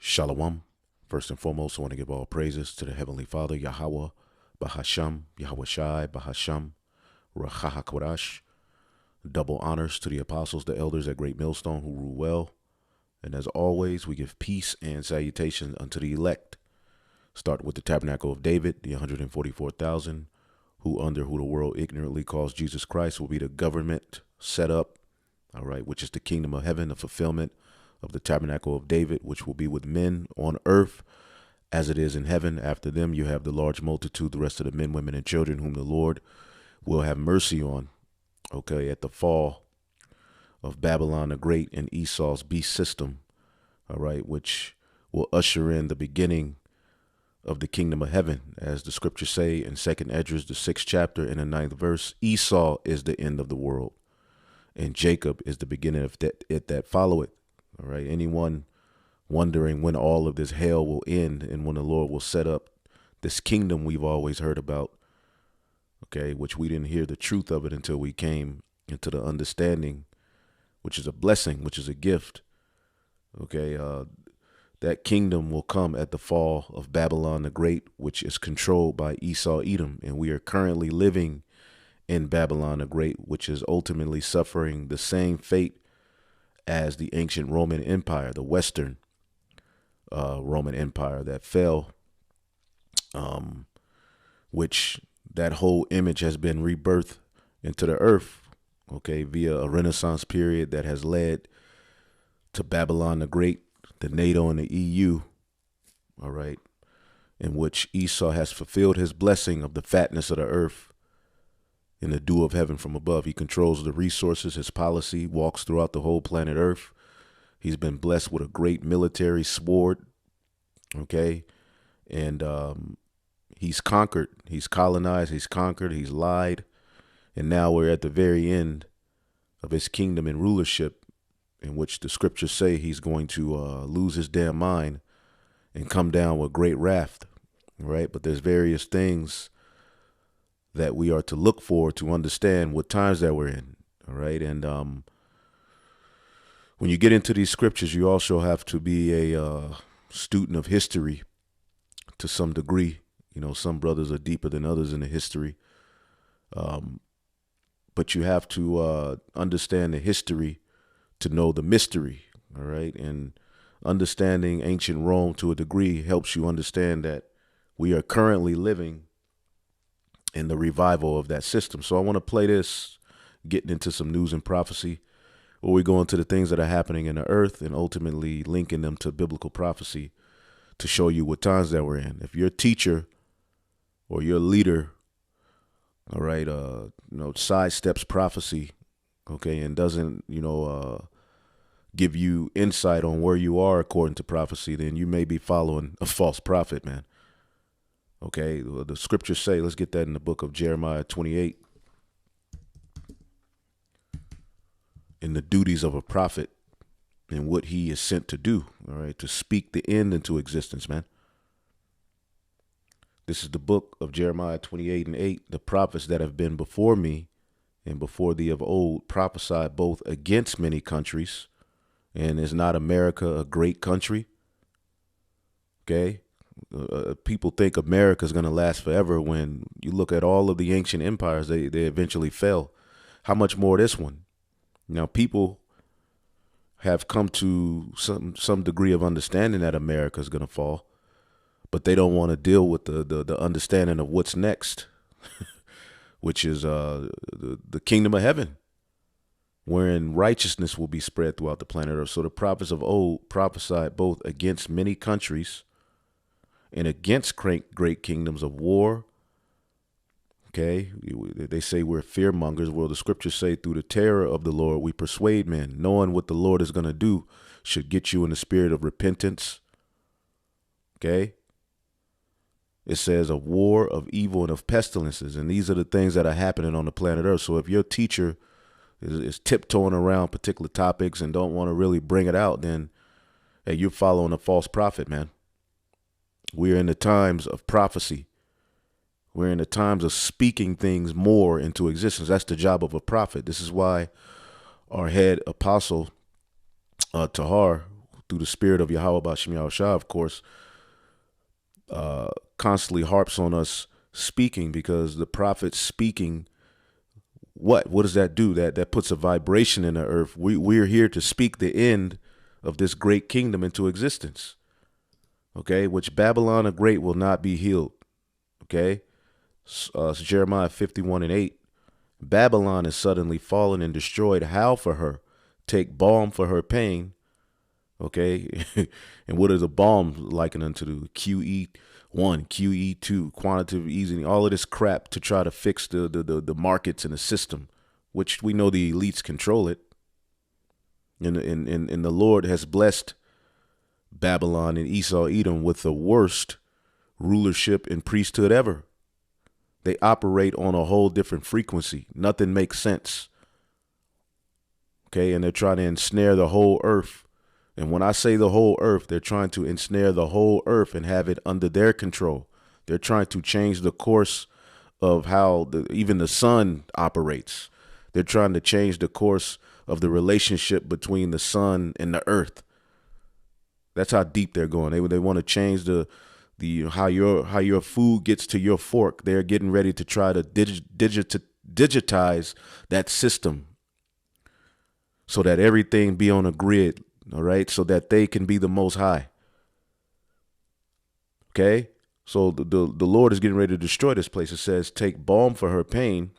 Shalom. First and foremost, I want to give all praises to the Heavenly Father, Yahweh, Bahasham, Yahweh Shai, Bahasham, Rahahakodash. Double honors to the apostles, the elders at Great Millstone who rule well. And as always, we give peace and salutation unto the elect. Start with the tabernacle of David, the 144,000, who the world ignorantly calls Jesus Christ, will be the government set up, all right, which is the kingdom of heaven, the fulfillment of the tabernacle of David, which will be with men on earth as it is in heaven. After them, you have the large multitude, the rest of the men, women, and children whom the Lord will have mercy on, okay, at the fall of Babylon the Great and Esau's beast system, all right, which will usher in the beginning of the kingdom of heaven. As the scriptures say in 2nd Esdras, the 6th chapter and the 9th verse, Esau is the end of the world, and Jacob is the beginning of that follow it. All right. Anyone wondering when all of this hell will end and when the Lord will set up this kingdom we've always heard about, okay, which we didn't hear the truth of it until we came into the understanding, which is a blessing, which is a gift. Okay. That kingdom will come at the fall of Babylon the Great, which is controlled by Esau Edom. And we are currently living in Babylon the Great, which is ultimately suffering the same fate as the ancient Roman Empire, the Western Roman Empire that fell, which that whole image has been rebirthed into the earth, okay, via a Renaissance period that has led to Babylon the Great, the NATO and the EU, all right, in which Esau has fulfilled his blessing of the fatness of the earth in the dew of heaven from above. He controls the resources. His policy walks throughout the whole planet Earth. He's been blessed with a great military sword, okay? And he's conquered. He's colonized. He's conquered. He's lied. And now we're at the very end of his kingdom and rulership, in which the scriptures say he's going to lose his damn mind and come down with great wrath, right? But there's various things that we are to look for to understand what times that we're in, all right? And when you get into these scriptures, you also have to be a student of history to some degree. You know, some brothers are deeper than others in the history. But you have to understand the history to know the mystery, all right? And understanding ancient Rome to a degree helps you understand that we are currently living in the revival of that system. So I want to play this, getting into some news and prophecy, where we go into the things that are happening in the earth and ultimately linking them to biblical prophecy to show you what times that we're in. If your teacher or your leader, all right, sidesteps prophecy, okay, and doesn't, give you insight on where you are according to prophecy, then you may be following a false prophet, man. Okay, the scriptures say, let's get that in the book of Jeremiah 28, in the duties of a prophet and what he is sent to do, all right, to speak the end into existence, man. This is the book of Jeremiah 28 and 8. The prophets that have been before me and before thee of old prophesied both against many countries. And is not America a great country? Okay. People think America is going to last forever. When you look at all of the ancient empires, they eventually fell. How much more this one? Now, people have come to some degree of understanding that America is going to fall, but they don't want to deal with the understanding of what's next, which is the kingdom of heaven, wherein righteousness will be spread throughout the planet Earth. So the prophets of old prophesied both against many countries and against great kingdoms of war. Okay, they say we're fear mongers. Well, the scriptures say through the terror of the Lord we persuade men. Knowing what the Lord is going to do should get you in the spirit of repentance. Okay, it says of war, of evil, and of pestilences. And these are the things that are happening on the planet Earth. So if your teacher is tiptoeing around particular topics and don't want to really bring it out, then hey, you're following a false prophet, man. We're in the times of prophecy. We're in the times of speaking things more into existence. That's the job of a prophet. This is why our head apostle, Tahar, through the spirit of Yahweh Bashim Yahushua, of course, constantly harps on us speaking, because the prophet speaking, what does that do? That puts a vibration in the earth. We're here to speak the end of this great kingdom into existence. Okay, which Babylon the Great will not be healed. Okay, so Jeremiah 51:8. Babylon is suddenly fallen and destroyed. Howl for her, take balm for her pain. Okay, and what are the balms likened unto? The QE1, QE2, quantitative easing, all of this crap to try to fix the markets and the system, which we know the elites control it. And the Lord has blessed Babylon and Esau, Edom with the worst rulership and priesthood ever. They operate on a whole different frequency. Nothing makes sense. Okay, and they're trying to ensnare the whole earth. And when I say the whole earth, they're trying to ensnare the whole earth and have it under their control. They're trying to change the course of how even the sun operates. They're trying to change the course of the relationship between the sun and the earth. That's how deep they're going. They want to change the how your food gets to your fork. They're getting ready to try to digitize that system so that everything be on a grid. All right, so that they can be the most high. Okay, so the Lord is getting ready to destroy this place. It says, take balm for her pain,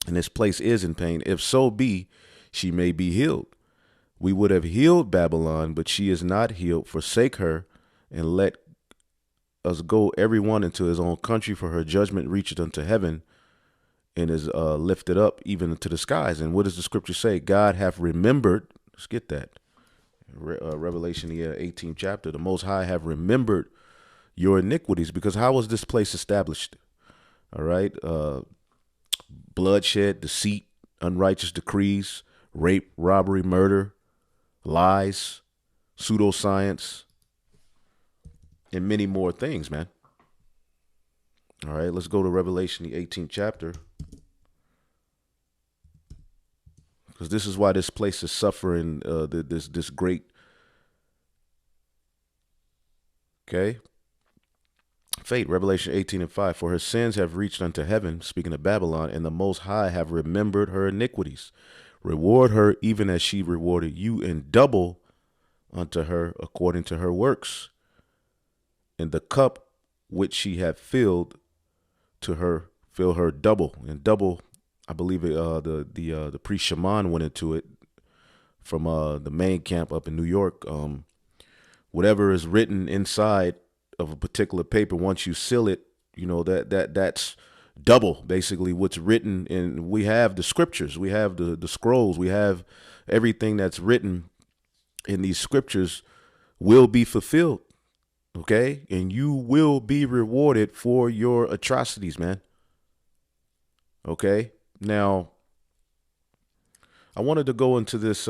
and this place is in pain. If so be, she may be healed. We would have healed Babylon, but she is not healed. Forsake her, and let us go everyone into his own country, for her judgment reacheth unto heaven, and is lifted up even into the skies. And what does the scripture say? God hath remembered. Let's get that. Revelation, the 18th chapter. The Most High have remembered your iniquities. Because how was this place established? All right. Bloodshed, deceit, unrighteous decrees, rape, robbery, murder, lies, pseudoscience, and many more things, man. All right, let's go to Revelation, the 18th chapter. Because this is why this place is suffering this great, fate. Revelation 18:5. For her sins have reached unto heaven, speaking of Babylon, and the Most High have remembered her iniquities. Reward her even as she rewarded you, and double unto her according to her works. And the cup which she had filled to her, fill her double. And double, I believe the priest Shaman went into it from the main camp up in New York. Whatever is written inside of a particular paper, once you seal it, you know, that's double basically what's written. And we have the scriptures, we have the scrolls, we have everything that's written in these scriptures will be fulfilled. Okay, and you will be rewarded for your atrocities, man. Okay. Now, I wanted to go into this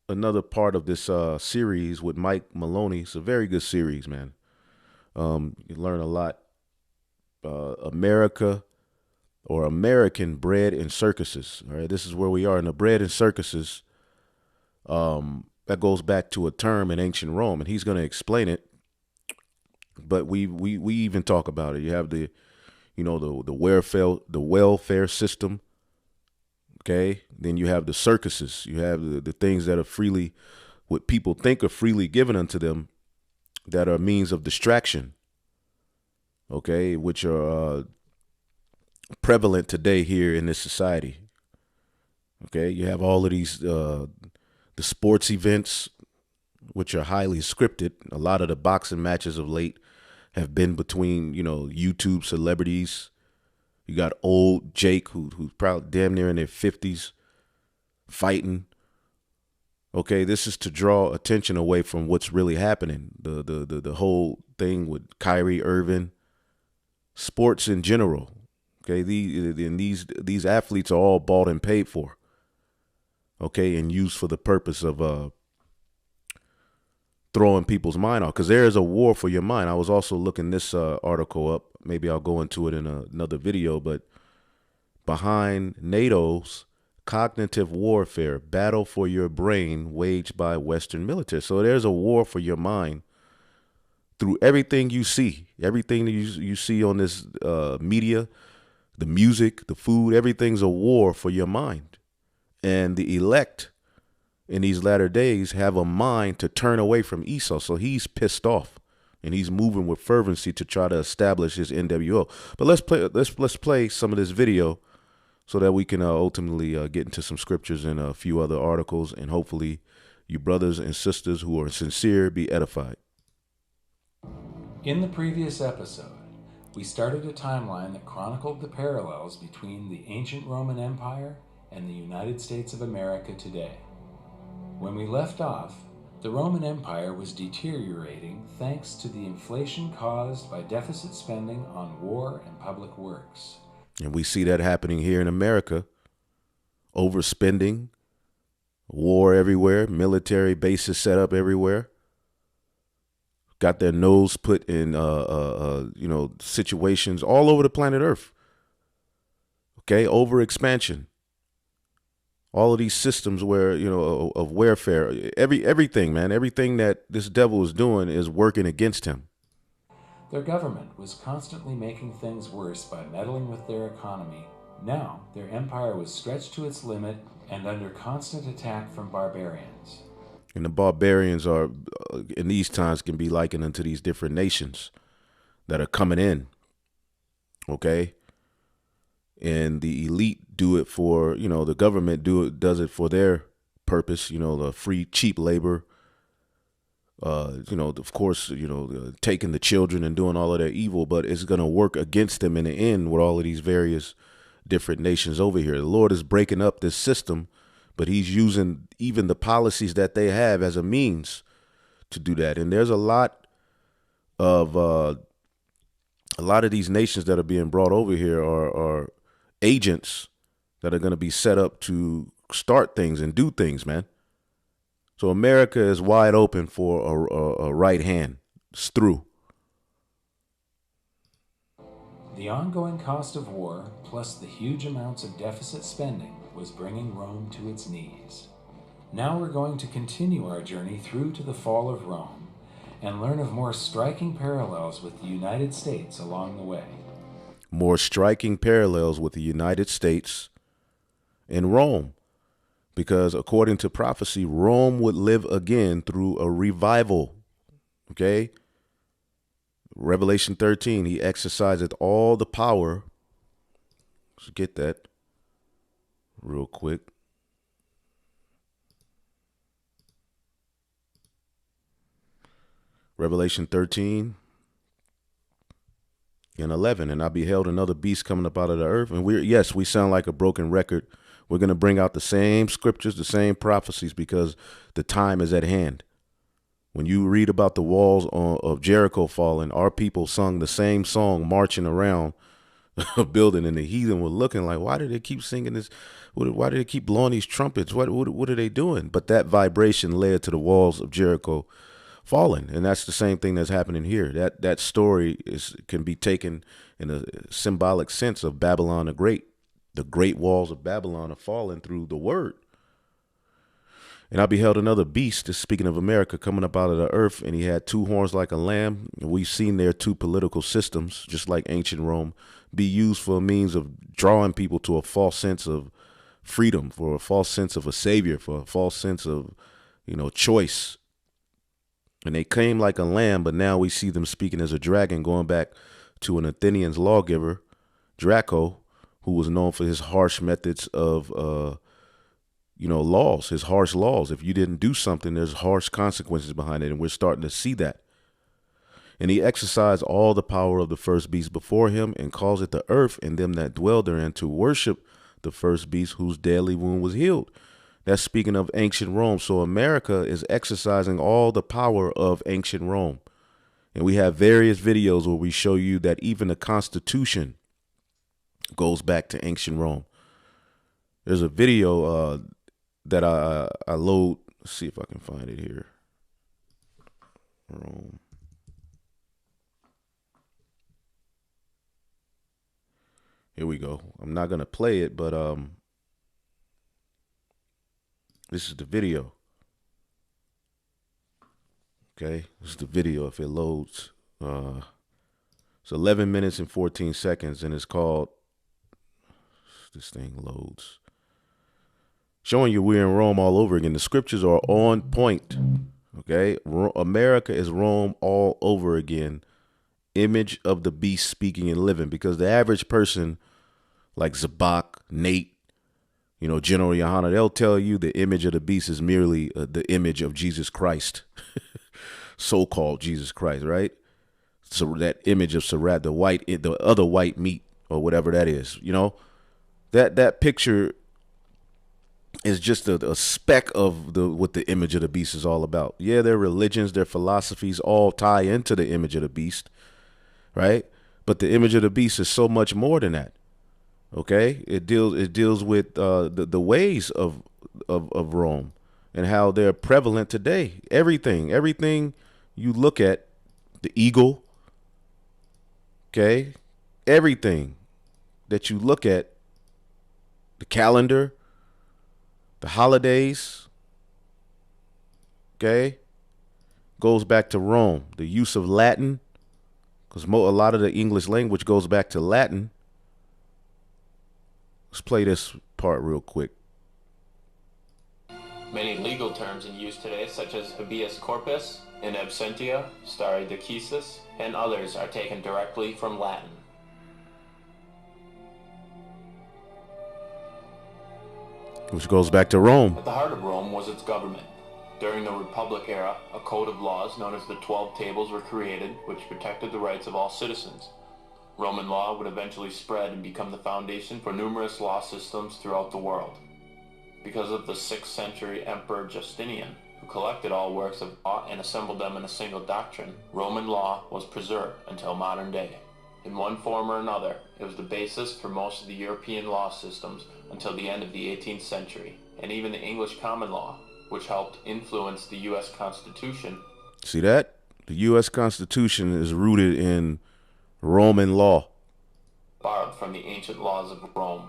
another part of this series with Mike Maloney. It's a very good series, man. You learn a lot. America, or American bread and circuses. All right, this is where we are in the bread and circuses. That goes back to a term in ancient Rome, and he's going to explain it. But we even talk about it. You have the welfare system. Okay, then you have the circuses. You have the things that are freely, what people think are freely given unto them, that are means of distraction. Okay, which are prevalent today here in this society. Okay, you have all of these the sports events, which are highly scripted. A lot of the boxing matches of late have been between, YouTube celebrities. You got old Jake, who's probably damn near in their 50s, fighting. Okay, this is to draw attention away from what's really happening. The whole thing with Kyrie Irving, sports in general. Okay, these athletes are all bought and paid for. Okay, and used for the purpose of throwing people's mind off, because there is a war for your mind. I was also looking this article up. Maybe I'll go into it in another video, but behind NATO's Cognitive warfare, battle for your brain waged by Western military. So there's a war for your mind through everything you see, everything that you see on this media, the music, the food, everything's a war for your mind. And the elect in these latter days have a mind to turn away from Esau. So he's pissed off and he's moving with fervency to try to establish his NWO. But let's play some of this video so that we can ultimately get into some scriptures and a few other articles, and hopefully you brothers and sisters who are sincere be edified. In the previous episode, we started a timeline that chronicled the parallels between the ancient Roman Empire and the United States of America today. When we left off, the Roman Empire was deteriorating thanks to the inflation caused by deficit spending on war and public works. And we see that happening here in America. Overspending, war everywhere, military bases set up everywhere. Got their nose put in, situations all over the planet Earth. Okay, over expansion. All of these systems where, of warfare, everything, man, everything that this devil is doing is working against him. Their government was constantly making things worse by meddling with their economy. Now, their empire was stretched to its limit and under constant attack from barbarians. And the barbarians are, in these times, can be likened unto these different nations that are coming in. Okay. And the elite do it for, the government does it for their purpose, the free, cheap labor, of course, taking the children and doing all of their evil, but it's going to work against them in the end with all of these various different nations over here. The Lord is breaking up this system, but he's using even the policies that they have as a means to do that. And there's a lot of these nations that are being brought over here are agents that are going to be set up to start things and do things, man. So America is wide open for a right hand. It's through. The ongoing cost of war, plus the huge amounts of deficit spending, was bringing Rome to its knees. Now we're going to continue our journey through to the fall of Rome and learn of more striking parallels with the United States along the way. More striking parallels with the United States and Rome. Because according to prophecy, Rome would live again through a revival. Okay? Revelation 13, he exerciseth all the power. Let's get that real quick. Revelation 13 and 11. And I beheld another beast coming up out of the earth. And we sound like a broken record. We're going to bring out the same scriptures, the same prophecies, because the time is at hand. When you read about the walls of Jericho falling, our people sung the same song marching around a building, and the heathen were looking like, why do they keep singing this? Why do they keep blowing these trumpets? What are they doing? But that vibration led to the walls of Jericho falling, and that's the same thing that's happening here. That story can be taken in a symbolic sense of Babylon the Great. The great walls of Babylon are falling through the word. And I beheld another beast, speaking of America, coming up out of the earth, and he had two horns like a lamb. We've seen their two political systems, just like ancient Rome, be used for a means of drawing people to a false sense of freedom, for a false sense of a savior, for a false sense of, choice. And they came like a lamb, but now we see them speaking as a dragon, going back to an Athenian's lawgiver, Draco, who was known for his harsh methods of, laws, his harsh laws. If you didn't do something, there's harsh consequences behind it, and we're starting to see that. And he exercised all the power of the first beast before him, and caused the earth and them that dwell therein to worship the first beast, whose deadly wound was healed. That's speaking of ancient Rome. So America is exercising all the power of ancient Rome. And we have various videos where we show you that even the Constitution goes back to ancient Rome. There's a video that I load. Let's see if I can find it here. Rome. Here we go. I'm not gonna play it, but This is the video. Okay, this is the video if it loads. It's 11 minutes and 14 seconds, and it's called, this thing loads. Showing you we're in Rome all over again. The scriptures are on point. Okay, America is Rome all over again. Image of the beast speaking and living, because the average person like Zabak, Nate, General Yohana, they'll tell you the image of the beast is merely the image of Jesus Christ, so-called Jesus Christ, right? So that image of Sarat, the other white meat or whatever that is, that picture is just a speck of what the image of the beast is all about. Yeah, their religions, their philosophies all tie into the image of the beast, right? But the image of the beast is so much more than that. Okay, it deals with the ways of Rome and how they're prevalent today. Everything you look at, the eagle. Okay, everything that you look at, the calendar, the holidays. Okay, goes back to Rome. The use of Latin, because a lot of the English language goes back to Latin. Let's play this part real quick. Many legal terms in use today, such as habeas corpus, in absentia, stare decisis, and others are taken directly from Latin. Which goes back to Rome. At the heart of Rome was its government. During the Republic era, a code of laws known as the 12 Tables were created, which protected the rights of all citizens. Roman law would eventually spread and become the foundation for numerous law systems throughout the world. Because of the 6th century Emperor Justinian, who collected all works of law and assembled them in a single doctrine, Roman law was preserved until modern day. In one form or another, it was the basis for most of the European law systems until the end of the 18th century, and even the English common law, which helped influence the U.S. Constitution. See that? The U.S. Constitution is rooted in Roman law, borrowed from the ancient laws of Rome.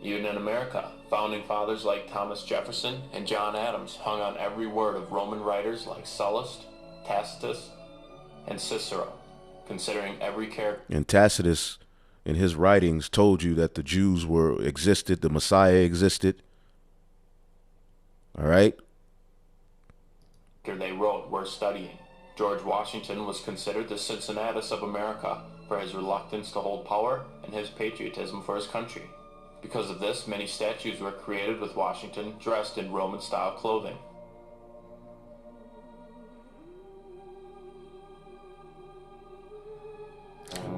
Even in America, founding fathers like Thomas Jefferson and John Adams hung on every word of Roman writers like Sallust, Tacitus, and Cicero, considering every character. And Tacitus, in his writings, told you that the Jews existed, the Messiah existed. All right? They wrote worth studying. George Washington was considered the Cincinnatus of America for his reluctance to hold power and his patriotism for his country. Because of this, many statues were created with Washington dressed in Roman-style clothing.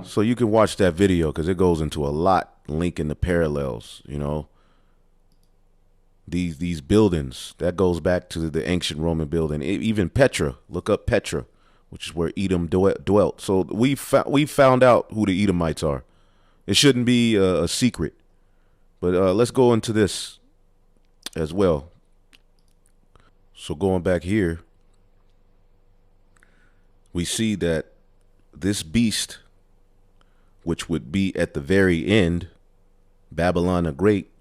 So you can watch that video because it goes into a lot, linking the parallels, These buildings, that goes back to the ancient Roman building. Even Petra, look up Petra, which is where Edom dwelt. So we found out who the Edomites are. It shouldn't be a secret. But let's go into this as well. So going back here, we see that this beast, which would be at the very end, Babylon the Great,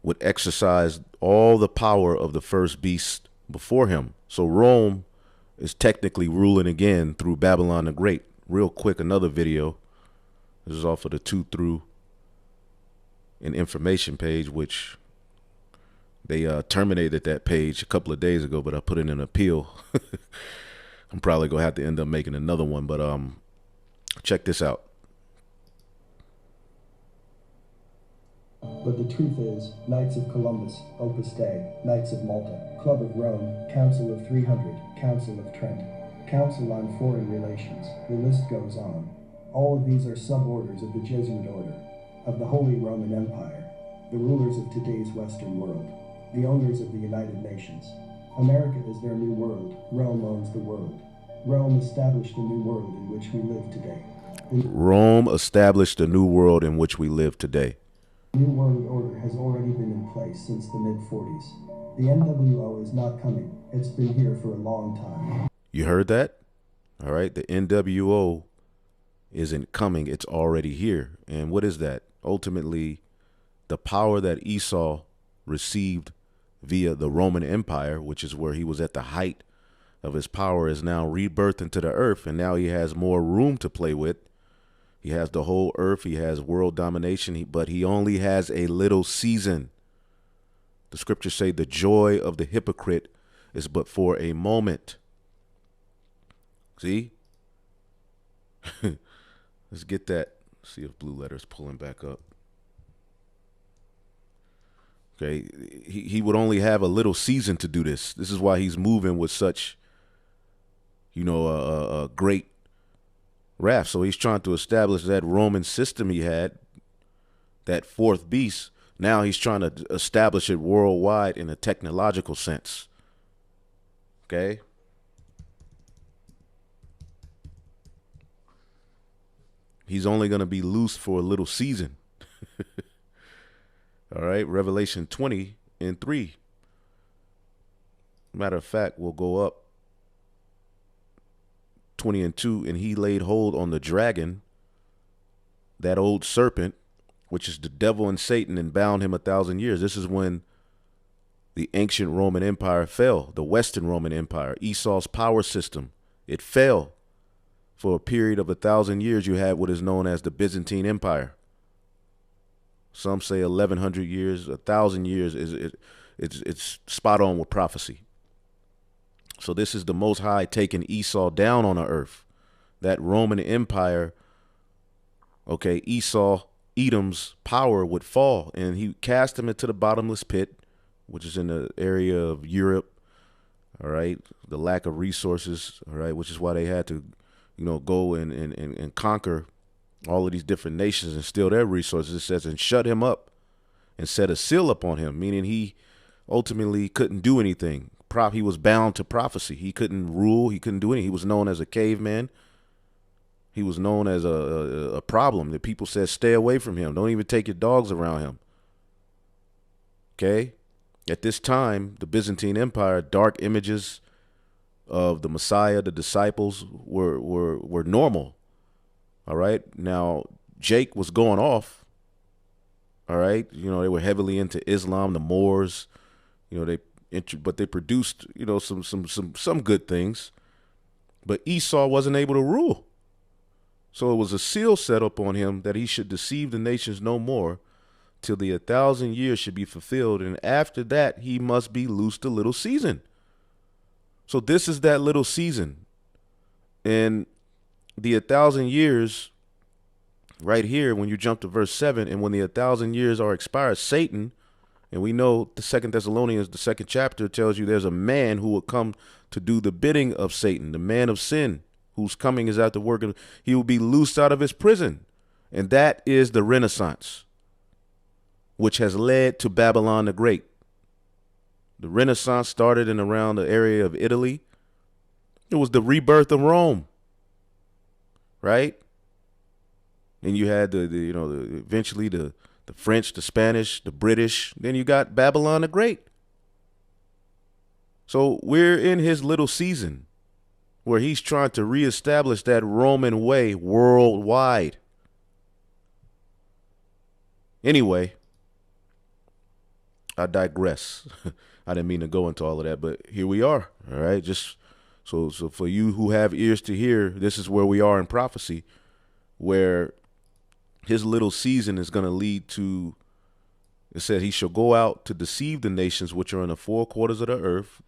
would exercise all the power of the first beast before him. So Rome is technically ruling again through Babylon the Great. Real quick, another video. This is off of the 2 through an information page, which they terminated that page a couple of days ago, but I put in an appeal. I'm probably gonna have to end up making another one, but check this out. But the truth is, Knights of Columbus, Opus Dei, Knights of Malta, Club of Rome, Council of 300, Council of Trent, Council on Foreign Relations, the list goes on. All of these are suborders of the Jesuit order, of the Holy Roman Empire, the rulers of today's Western world, the owners of the United Nations. America is their new world. Rome owns the world. Rome established a new world in which we live today. Rome established a new world in which we live today. The New World Order has already been in place since the mid-40s. The NWO is not coming. It's been here for a long time. You heard that? All right. The NWO isn't coming. It's already here. And what is that? Ultimately, the power that Esau received via the Roman Empire, which is where he was at the height of his power, is now rebirthed into the earth, and now he has more room to play with. He has the whole earth. He has world domination, but he only has a little season. The scriptures say the joy of the hypocrite is but for a moment. See? Let's get that. See if Blue Letter's pulling back up. Okay. He would only have a little season to do this. This is why he's moving with such, a great wrath. So he's trying to establish that Roman system he had, that fourth beast. Now he's trying to establish it worldwide in a technological sense. Okay. He's only going to be loose for a little season. All right. Revelation 20:3. Matter of fact, we'll go up 20:2. And he laid hold on the dragon, that old serpent, which is the devil and Satan, and bound him 1,000 years. This is when the ancient Roman Empire fell, the Western Roman Empire, Esau's power system. It fell. For a period of 1,000 years, you had what is known as the Byzantine Empire. Some say 1,100 years, 1,000 years. It's spot on with prophecy. So this is the Most High taking Esau down on the earth. That Roman Empire, okay, Esau, Edom's power would fall, and he cast him into the bottomless pit, which is in the area of Europe, all right, the lack of resources, all right, which is why they had to, go and conquer all of these different nations and steal their resources. It says, and shut him up and set a seal upon him, meaning he ultimately couldn't do anything. He was bound to prophecy. He couldn't rule. He couldn't do anything. He was known as a caveman. He was known as a problem that people said, stay away from him. Don't even take your dogs around him. Okay. At this time, the Byzantine Empire, dark images of the Messiah, the disciples were normal. All right. Now, Jake was going off. All right. They were heavily into Islam, the Moors, but they produced, some good things. But Esau wasn't able to rule. So it was a seal set up on him that he should deceive the nations no more till the 1,000 years should be fulfilled. And after that, he must be loosed a little season. So this is that little season. And the 1,000 years right here, when you jump to verse 7, and when the 1,000 years are expired, Satan, and we know the 2 Thessalonians, the 2nd chapter, tells you there's a man who will come to do the bidding of Satan, the man of sin, whose coming is after work. He will be loosed out of his prison. And that is the Renaissance, which has led to Babylon the Great. The Renaissance started in around the area of Italy. It was the rebirth of Rome, right? And you had eventually the French, the Spanish, the British. Then you got Babylon the Great. So we're in his little season where he's trying to reestablish that Roman way worldwide. Anyway, I digress. I didn't mean to go into all of that, but here we are. All right. Just so for you who have ears to hear, this is where we are in prophecy, where his little season is going to lead to, it said he shall go out to deceive the nations which are in the four quarters of the earth,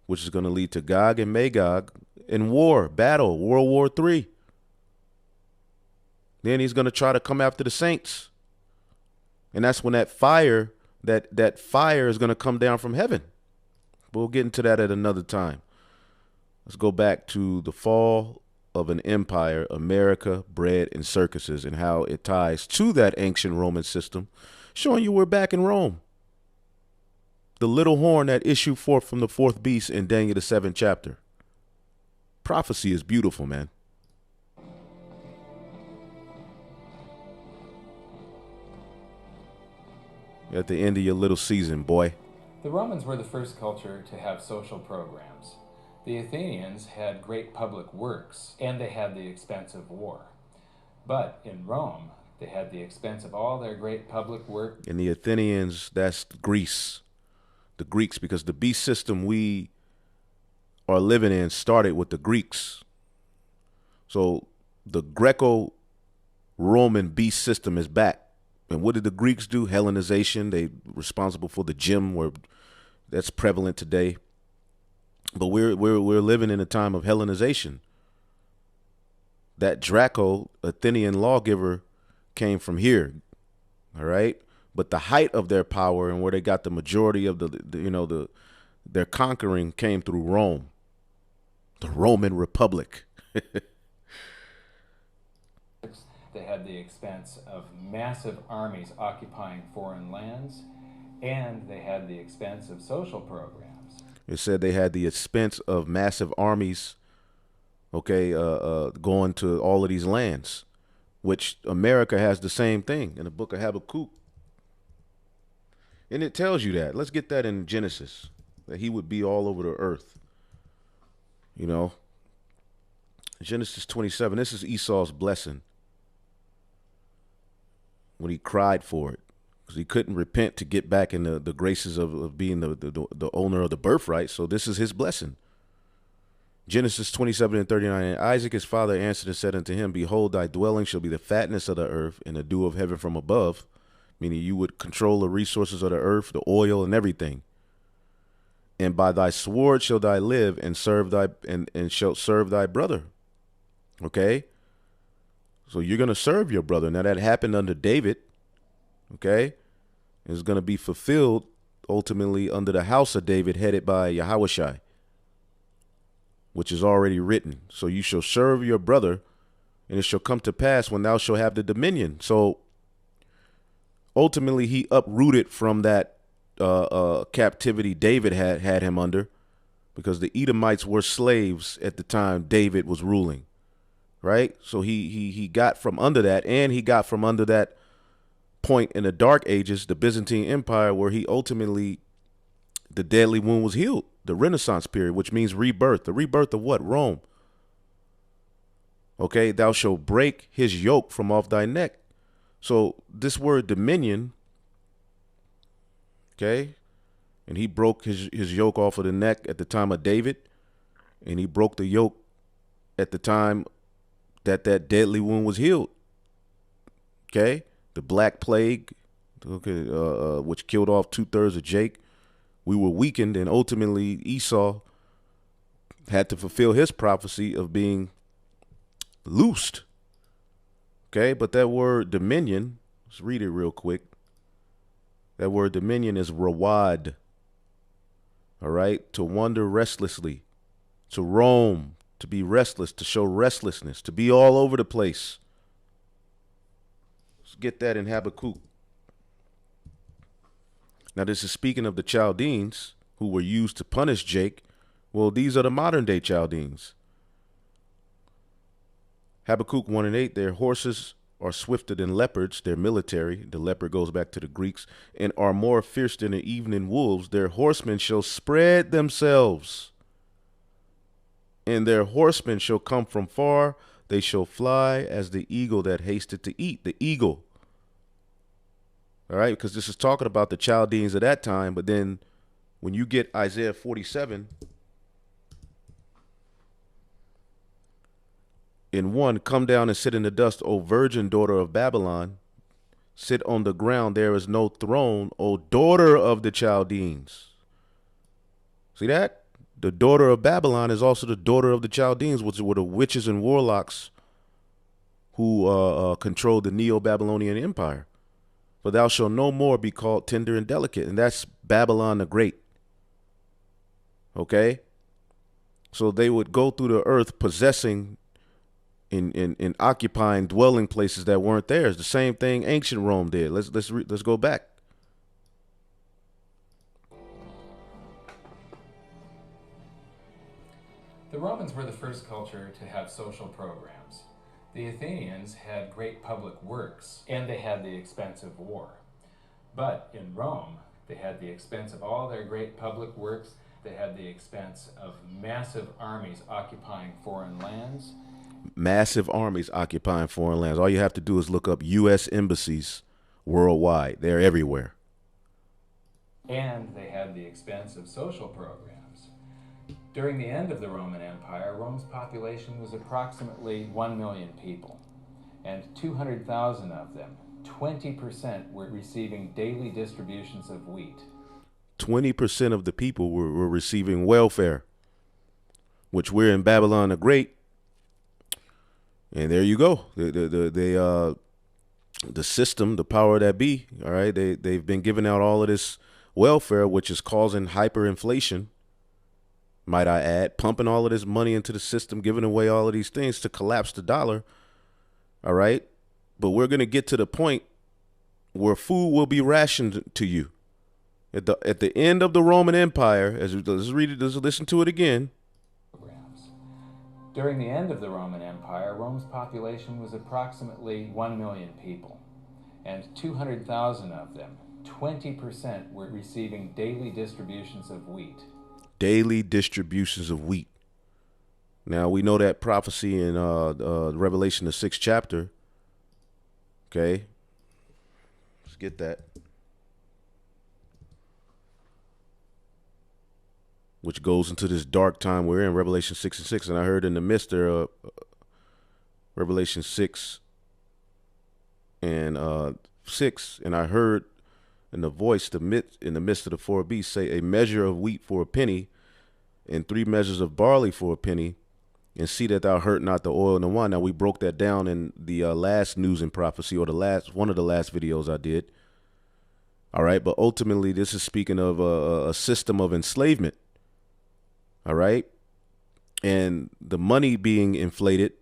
which is going to lead to Gog and Magog in war, battle, World War III. Then he's going to try to come after the saints. And that's when that fire is going to come down from heaven. We'll get into that at another time. Let's go back to the fall of an empire, America, bread, and circuses, and how it ties to that ancient Roman system, showing you we're back in Rome. The little horn that issued forth from the fourth beast in Daniel the 7th chapter. Prophecy is beautiful, man. At the end of your little season, boy. The Romans were the first culture to have social programs. The Athenians had great public works, and they had the expense of war. But in Rome, they had the expense of all their great public work. And the Athenians, that's Greece. the Greeks, because the beast system we are living in started with the Greeks. So the Greco-Roman beast system is back. And what did the Greeks do? Hellenization. They responsible for the gym, where that's prevalent today. But we're living in a time of Hellenization. That Draco, Athenian lawgiver, came from here. All right. But the height of their power and where they got the majority of their conquering came through Rome, the Roman Republic. They had the expense of massive armies occupying foreign lands, and they had the expense of social programs. It said they had the expense of massive armies, going to all of these lands, which America has the same thing in the book of Habakkuk. And it tells you that. Let's get that in Genesis, that he would be all over the earth. Genesis 27, this is Esau's blessing, when he cried for it, because he couldn't repent to get back in the graces of being the owner of the birthright. So this is his blessing. Genesis 27:39, and Isaac his father answered and said unto him, behold, thy dwelling shall be the fatness of the earth and the dew of heaven from above, meaning you would control the resources of the earth, the oil and everything. And by thy sword shall thy live and serve and shalt serve thy brother. Okay? So you're going to serve your brother. Now that happened under David, okay? It's going to be fulfilled ultimately under the house of David, headed by Yahushua, which is already written. So you shall serve your brother, and it shall come to pass when thou shalt have the dominion. So ultimately he uprooted from that captivity David had him under, because the Edomites were slaves at the time David was ruling. Right. So he got from under that, and he got from under that point in the Dark Ages, the Byzantine Empire, where he ultimately, the deadly wound was healed, the Renaissance period, which means rebirth. The rebirth of what? Rome. Okay. Thou shalt break his yoke from off thy neck. So this word dominion. Okay. And he broke his yoke off of the neck at the time of David, and he broke the yoke at the time that deadly wound was healed. Okay, the Black Plague, which killed off 2/3 of Jake. We were weakened, and ultimately Esau had to fulfill his prophecy of being loosed. Okay, but that word dominion, let's read it real quick. That word dominion is rawad. All right, to wander restlessly, to roam, to be restless, to show restlessness, to be all over the place. Let's get that in Habakkuk. Now, this is speaking of the Chaldeans who were used to punish Jake. Well, these are the modern day Chaldeans. Habakkuk 1:8, their horses are swifter than leopards, their military, the leopard goes back to the Greeks, and are more fierce than the evening wolves. Their horsemen shall spread themselves, and their horsemen shall come from far. They shall fly as the eagle that hasted to eat. The eagle. All right, because this is talking about the Chaldeans of that time. But then when you get Isaiah 47, in 1, come down and sit in the dust, O virgin daughter of Babylon. Sit on the ground, there is no throne, O daughter of the Chaldeans. See that? The daughter of Babylon is also the daughter of the Chaldeans, which were the witches and warlocks who controlled the Neo-Babylonian Empire. For thou shalt no more be called tender and delicate. And that's Babylon the Great. Okay? So they would go through the earth possessing in occupying dwelling places that weren't theirs. The same thing ancient Rome did. Let's go back. The Romans were the first culture to have social programs. The Athenians had great public works, and they had the expense of war. But in Rome, they had the expense of all their great public works. They had the expense of massive armies occupying foreign lands. Massive armies occupying foreign lands. All you have to do is look up U.S. embassies worldwide. They're everywhere. And they had the expense of social programs. During the end of the Roman Empire, Rome's population was approximately 1 million people, and 200,000 of them, 20%, were receiving daily distributions of wheat. 20% of the people were receiving welfare, which we're in Babylon the Great. And there you go. The system, the power that be, all right, they've been giving out all of this welfare, which is causing hyperinflation, might I add, pumping all of this money into the system, giving away all of these things to collapse the dollar. All right. But we're going to get to the point where food will be rationed to you. At the end of the Roman Empire, let's read it, let's listen to it again. During the end of the Roman Empire, Rome's population was approximately 1 million people, and 200,000 of them, 20%, were receiving daily distributions of wheat. Daily distributions of wheat. Now, we know that prophecy in Revelation, the 6th chapter. Okay. Let's get that. Which goes into this dark time we're in, Revelation 6 and 6. And I heard in the midst there, Revelation 6 and 6, and I heard in the voice in the midst of the four beasts say, a measure of wheat for a penny, and 3 measures of barley for a penny, and see that thou hurt not the oil and the wine. Now, we broke that down in the last news and prophecy, or one of the last videos I did. All right, but ultimately, this is speaking of a system of enslavement. All right. And the money being inflated,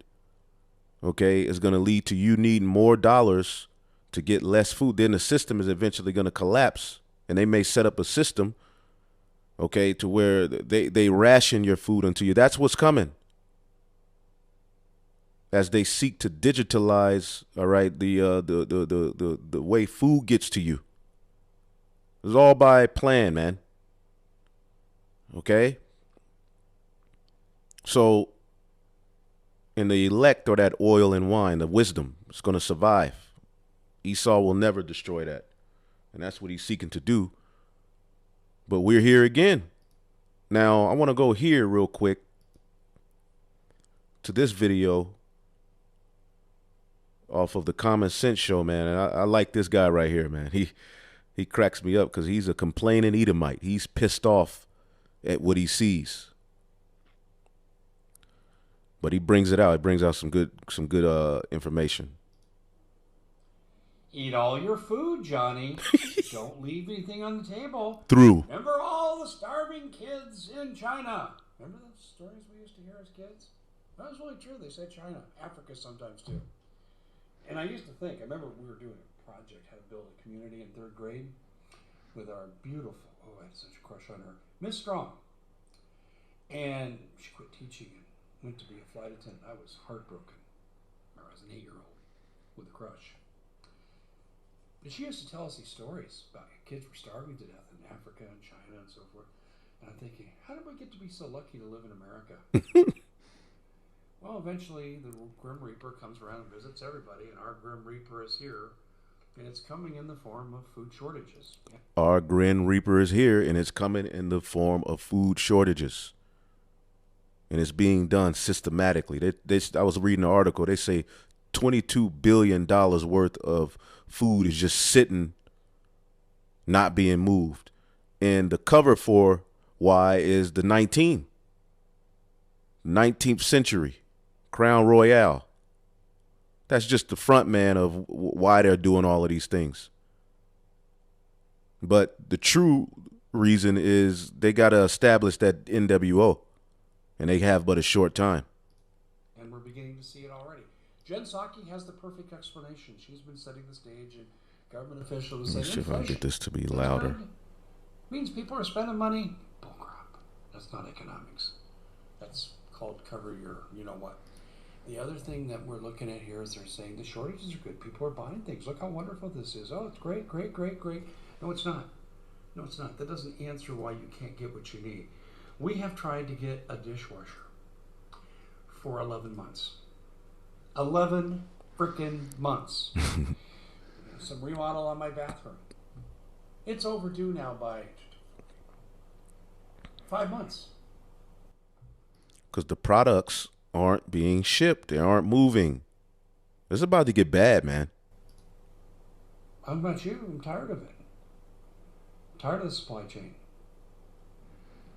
okay, is going to lead to you needing more dollars to get less food. Then the system is eventually going to collapse, and they may set up a system, okay, to where they ration your food unto you. That's what's coming as they seek to digitalize, all right, the way food gets to you. It's all by plan, man. Okay. So, in the elect, or that oil and wine, the wisdom, it's going to survive. Esau will never destroy that. And that's what he's seeking to do. But we're here again. Now, I want to go here real quick to this video off of the Common Sense Show, man. And I like this guy right here, man. He cracks me up because he's a complaining Edomite. He's pissed off at what he sees. But he brings it out. It brings out some good information. Eat all your food, Johnny. Don't leave anything on the table. Through. Remember all the starving kids in China? Remember those stories we used to hear as kids? That was really true. They said China. Africa sometimes too. And I used to think, I remember we were doing a project, how to build a community in 3rd grade with our beautiful, I had such a crush on her, Miss Strong. And she quit teaching and went to be a flight attendant. I was heartbroken. I was an 8-year-old with a crush. But she used to tell us these stories about kids were starving to death in Africa and China and so forth. And I'm thinking, how did we get to be so lucky to live in America? Well, eventually the Grim Reaper comes around and visits everybody, and our Grim Reaper is here, and it's coming in the form of food shortages. Our Grim Reaper is here, and it's coming in the form of food shortages. And it's being done systematically. I was reading an article. They say $22 billion worth of food is just sitting, not being moved. And the cover for why is the 19th century Crown Royale. That's just the front man of why they're doing all of these things. But the true reason is they got to establish that NWO. And they have but a short time. And we're beginning to see it already. Jen Psaki has the perfect explanation. She's been setting the stage, and government officials Let me say see if I can get this to be louder. Means people are spending money. Bullcrap. That's not economics. That's called cover your you-know-what. The other thing that we're looking at here is they're saying the shortages are good. People are buying things. Look how wonderful this is. Oh, it's great, great, great, great. No, it's not. No, it's not. That doesn't answer why you can't get what you need. We have tried to get a dishwasher for 11 months. 11 freaking months. Some remodel on my bathroom. It's overdue now by 5 months. Because the products aren't being shipped. They aren't moving. It's about to get bad, man. How about you? I'm tired of it. I'm tired of the supply chain.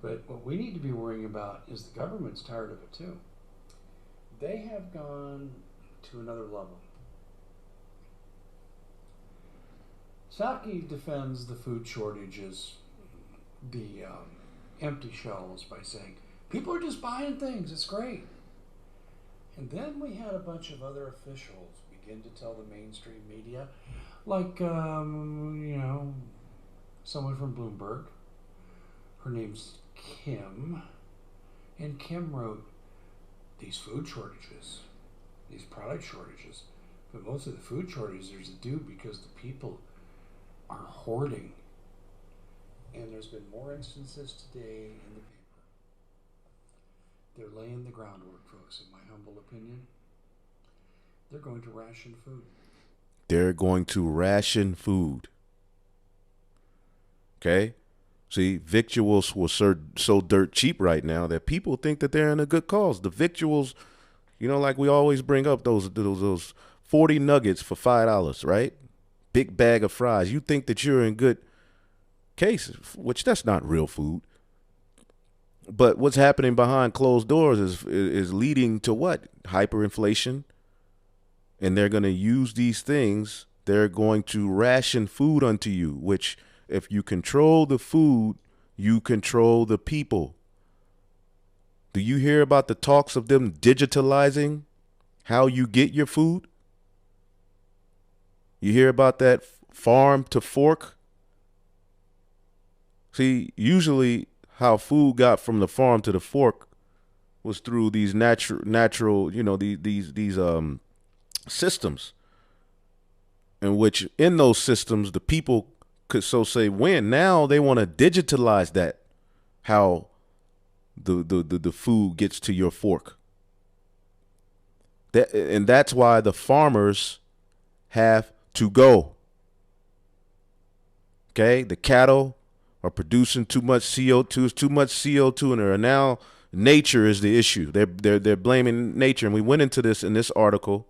But what we need to be worrying about is the government's tired of it too. They have gone to another level. Psaki defends the food shortages, the empty shelves, by saying people are just buying things. It's great. And then we had a bunch of other officials begin to tell the mainstream media, like someone from Bloomberg. Her name's Kim, and Kim wrote these food shortages, these product shortages, but most of the food shortages are due because the people are hoarding. And there's been more instances today in the paper. They're laying the groundwork, folks, in my humble opinion. They're going to ration food. They're going to ration food. Okay? See, victuals were so dirt cheap right now that people think that they're in a good cause. The victuals, like we always bring up those 40 nuggets for $5, right? Big bag of fries. You think that you're in good case, which that's not real food. But what's happening behind closed doors is leading to what? Hyperinflation. And they're going to use these things. They're going to ration food unto you, which if you control the food, you control the people. Do you hear about the talks of them digitalizing how you get your food? You hear about that farm to fork? See, usually how food got from the farm to the fork was through these natural, these systems, in which in those systems the people could so say win. Now they want to digitalize that, how the food gets to your fork. And that's why the farmers have to go. Okay, the cattle are producing too much CO2. It's too much CO2 in there. And now nature is the issue. They're blaming nature. And we went into this in this article.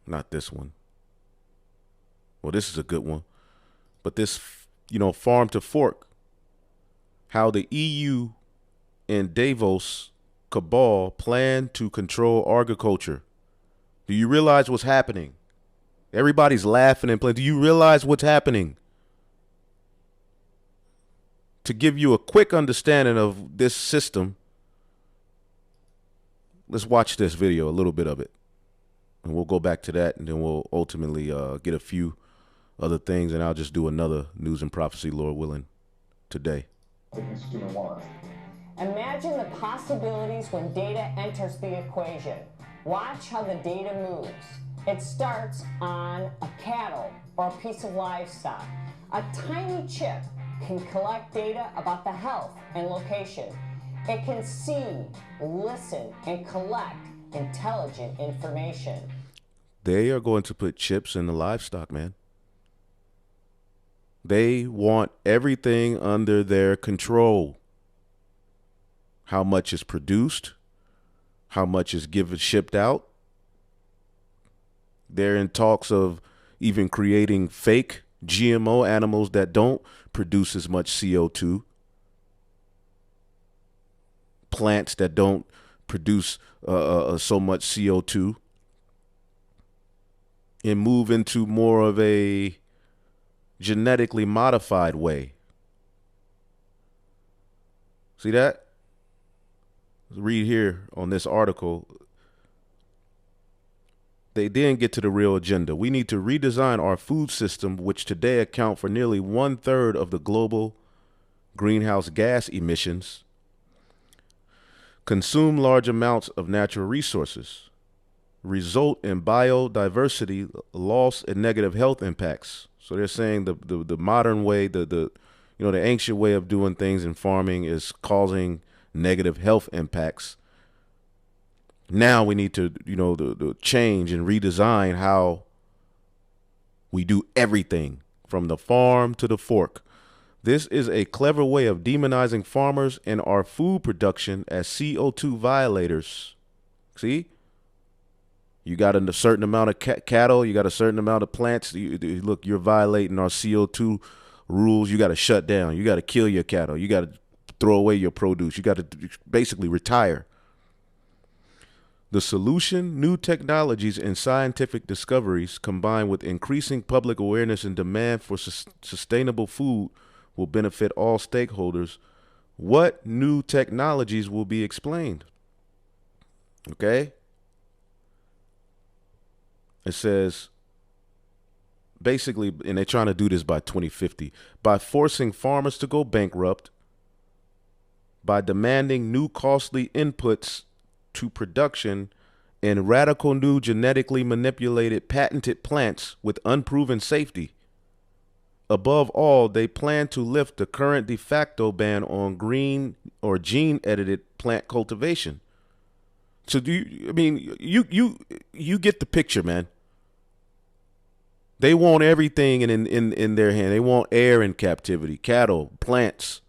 Not this one. Well, this is a good one. But this, farm to fork, how the EU and Davos cabal plan to control agriculture. Do you realize what's happening? Everybody's laughing and playing. Do you realize what's happening? To give you a quick understanding of this system, let's watch this video, a little bit of it. And we'll go back to that, and then we'll ultimately get a few other things, and I'll just do another news and prophecy, Lord willing, today. The consumer wants. Imagine the possibilities when data enters the equation. Watch how the data moves. It starts on a cattle or a piece of livestock. A tiny chip can collect data about the health and location. It can see, listen, and collect intelligent information. They are going to put chips in the livestock, man. They want everything under their control. How much is produced, how much is shipped out. They're in talks of even creating fake GMO animals that don't produce as much CO2. Plants that don't produce so much CO2. And move into more of a genetically modified way. See that? Read here on this article. They didn't get to the real agenda. We need to redesign our food system, which today account for nearly 1/3 of the global greenhouse gas emissions, consume large amounts of natural resources, result in biodiversity loss and negative health impacts. So they're saying the modern way, the ancient way of doing things in farming is causing negative health impacts. Now we need to, the change and redesign how we do everything from the farm to the fork. This is a clever way of demonizing farmers and our food production as CO2 violators. See? You got a certain amount of cattle. You got a certain amount of plants. Look, you're violating our CO2 rules. You got to shut down. You got to kill your cattle. You got to throw away your produce. You got to basically retire. The solution, new technologies and scientific discoveries combined with increasing public awareness and demand for sustainable food will benefit all stakeholders. What new technologies will be explained? Okay. It says, basically, and they're trying to do this by 2050, by forcing farmers to go bankrupt, by demanding new costly inputs to production and radical new genetically manipulated patented plants with unproven safety. Above all, they plan to lift the current de facto ban on green or gene edited plant cultivation. So you get the picture, man. They want everything in their hand. They want air in captivity, cattle, plants.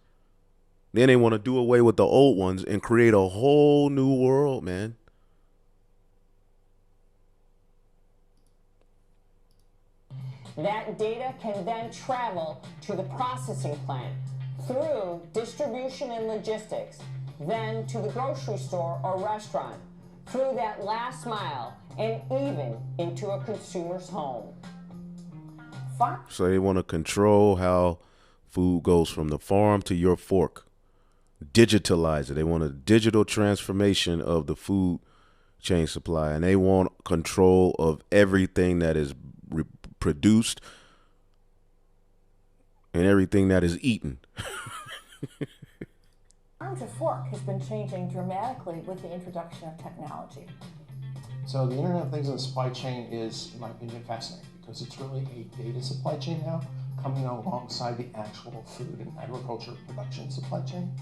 Then they want to do away with the old ones and create a whole new world, man. That data can then travel to the processing plant through distribution and logistics, then to the grocery store or restaurant, through that last mile, and even into a consumer's home. So they want to control how food goes from the farm to your fork. Digitalize it. They want a digital transformation of the food chain supply, and they want control of everything that is produced and everything that is eaten. Farm to fork has been changing dramatically with the introduction of technology. So the Internet of Things in the supply chain is, in my opinion, fascinating because it's really a data supply chain now coming alongside the actual food and agriculture production supply chain.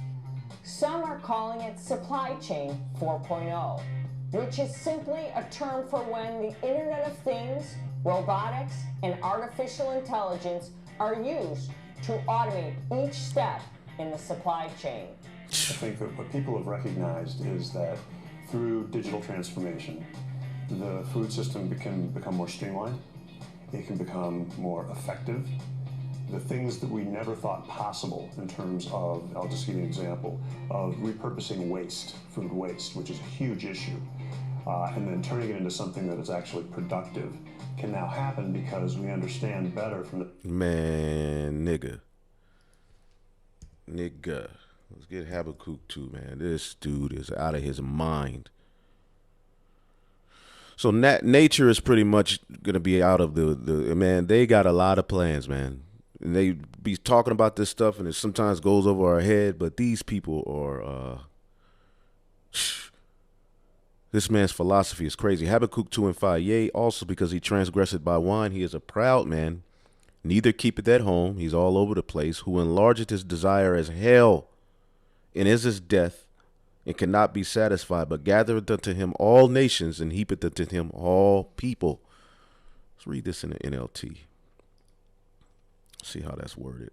Some are calling it Supply Chain 4.0, which is simply a term for when the Internet of Things, robotics, and artificial intelligence are used to automate each step in the supply chain. I think that what people have recognized is that through digital transformation, the food system can become more streamlined, it can become more effective. The things that we never thought possible in terms of, I'll just give you an example, of repurposing waste, food waste, which is a huge issue, and then turning it into something that is actually productive can now happen because we understand better from the... Man, nigga. Let's get Habakkuk too, man. This dude is out of his mind. So nature is pretty much going to be out of man, they got a lot of plans, man. And they be talking about this stuff and it sometimes goes over our head, but these people are, this man's philosophy is crazy. Habakkuk 2:5, yea, also because he transgressed by wine, he is a proud man, neither keepeth at home, he's all over the place, who enlargeth his desire as hell, and is his death, and cannot be satisfied, but gathereth unto him all nations, and heapeth unto him all people. Let's read this in the NLT. See how that's worded.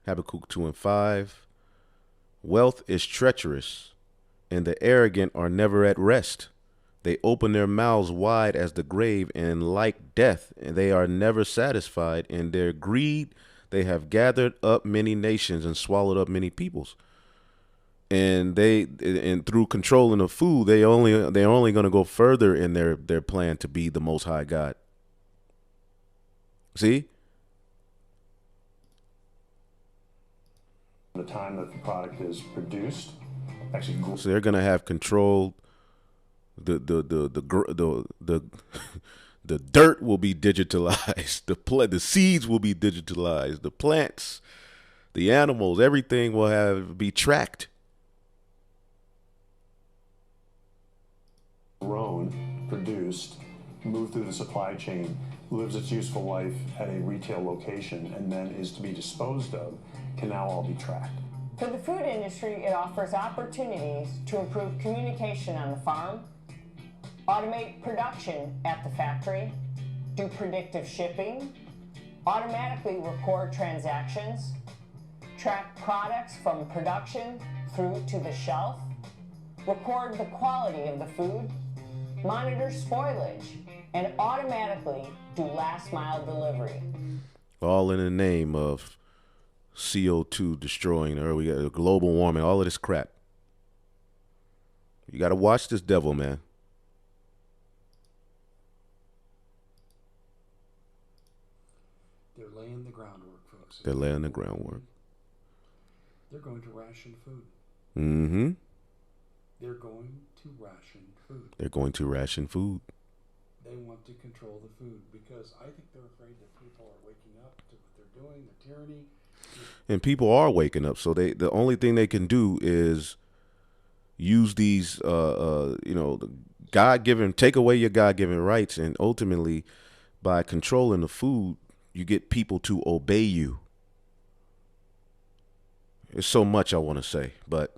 Habakkuk 2:5. Wealth is treacherous, and the arrogant are never at rest. They open their mouths wide as the grave, and like death, and they are never satisfied. In their greed, they have gathered up many nations and swallowed up many peoples. And through controlling the food, they're only going to go further in their plan to be the Most High God. See? The time that the product is produced, actually. So they're gonna have control. The dirt will be digitalized. The seeds will be digitalized. The plants, the animals, everything will be tracked. Grown, produced, moved through the supply chain, lives its useful life at a retail location, and then is to be disposed of, can now all be tracked. For the food industry, it offers opportunities to improve communication on the farm, automate production at the factory, do predictive shipping, automatically record transactions, track products from production through to the shelf, record the quality of the food, monitor spoilage, and automatically do last mile delivery. All in the name of CO2 destroying the earth. We got global warming, all of this crap. You got to watch this devil, man. They're laying the groundwork, folks. They're laying the groundwork. They're going to ration food. Mm-hmm. They're going to ration food. They're going to ration food. They want to control the food because I think they're afraid that people are waking up to what they're doing, the tyranny. And people are waking up, so the only thing they can do is use these, God-given, take away your God-given rights, and ultimately, by controlling the food, you get people to obey you. There's so much I want to say, but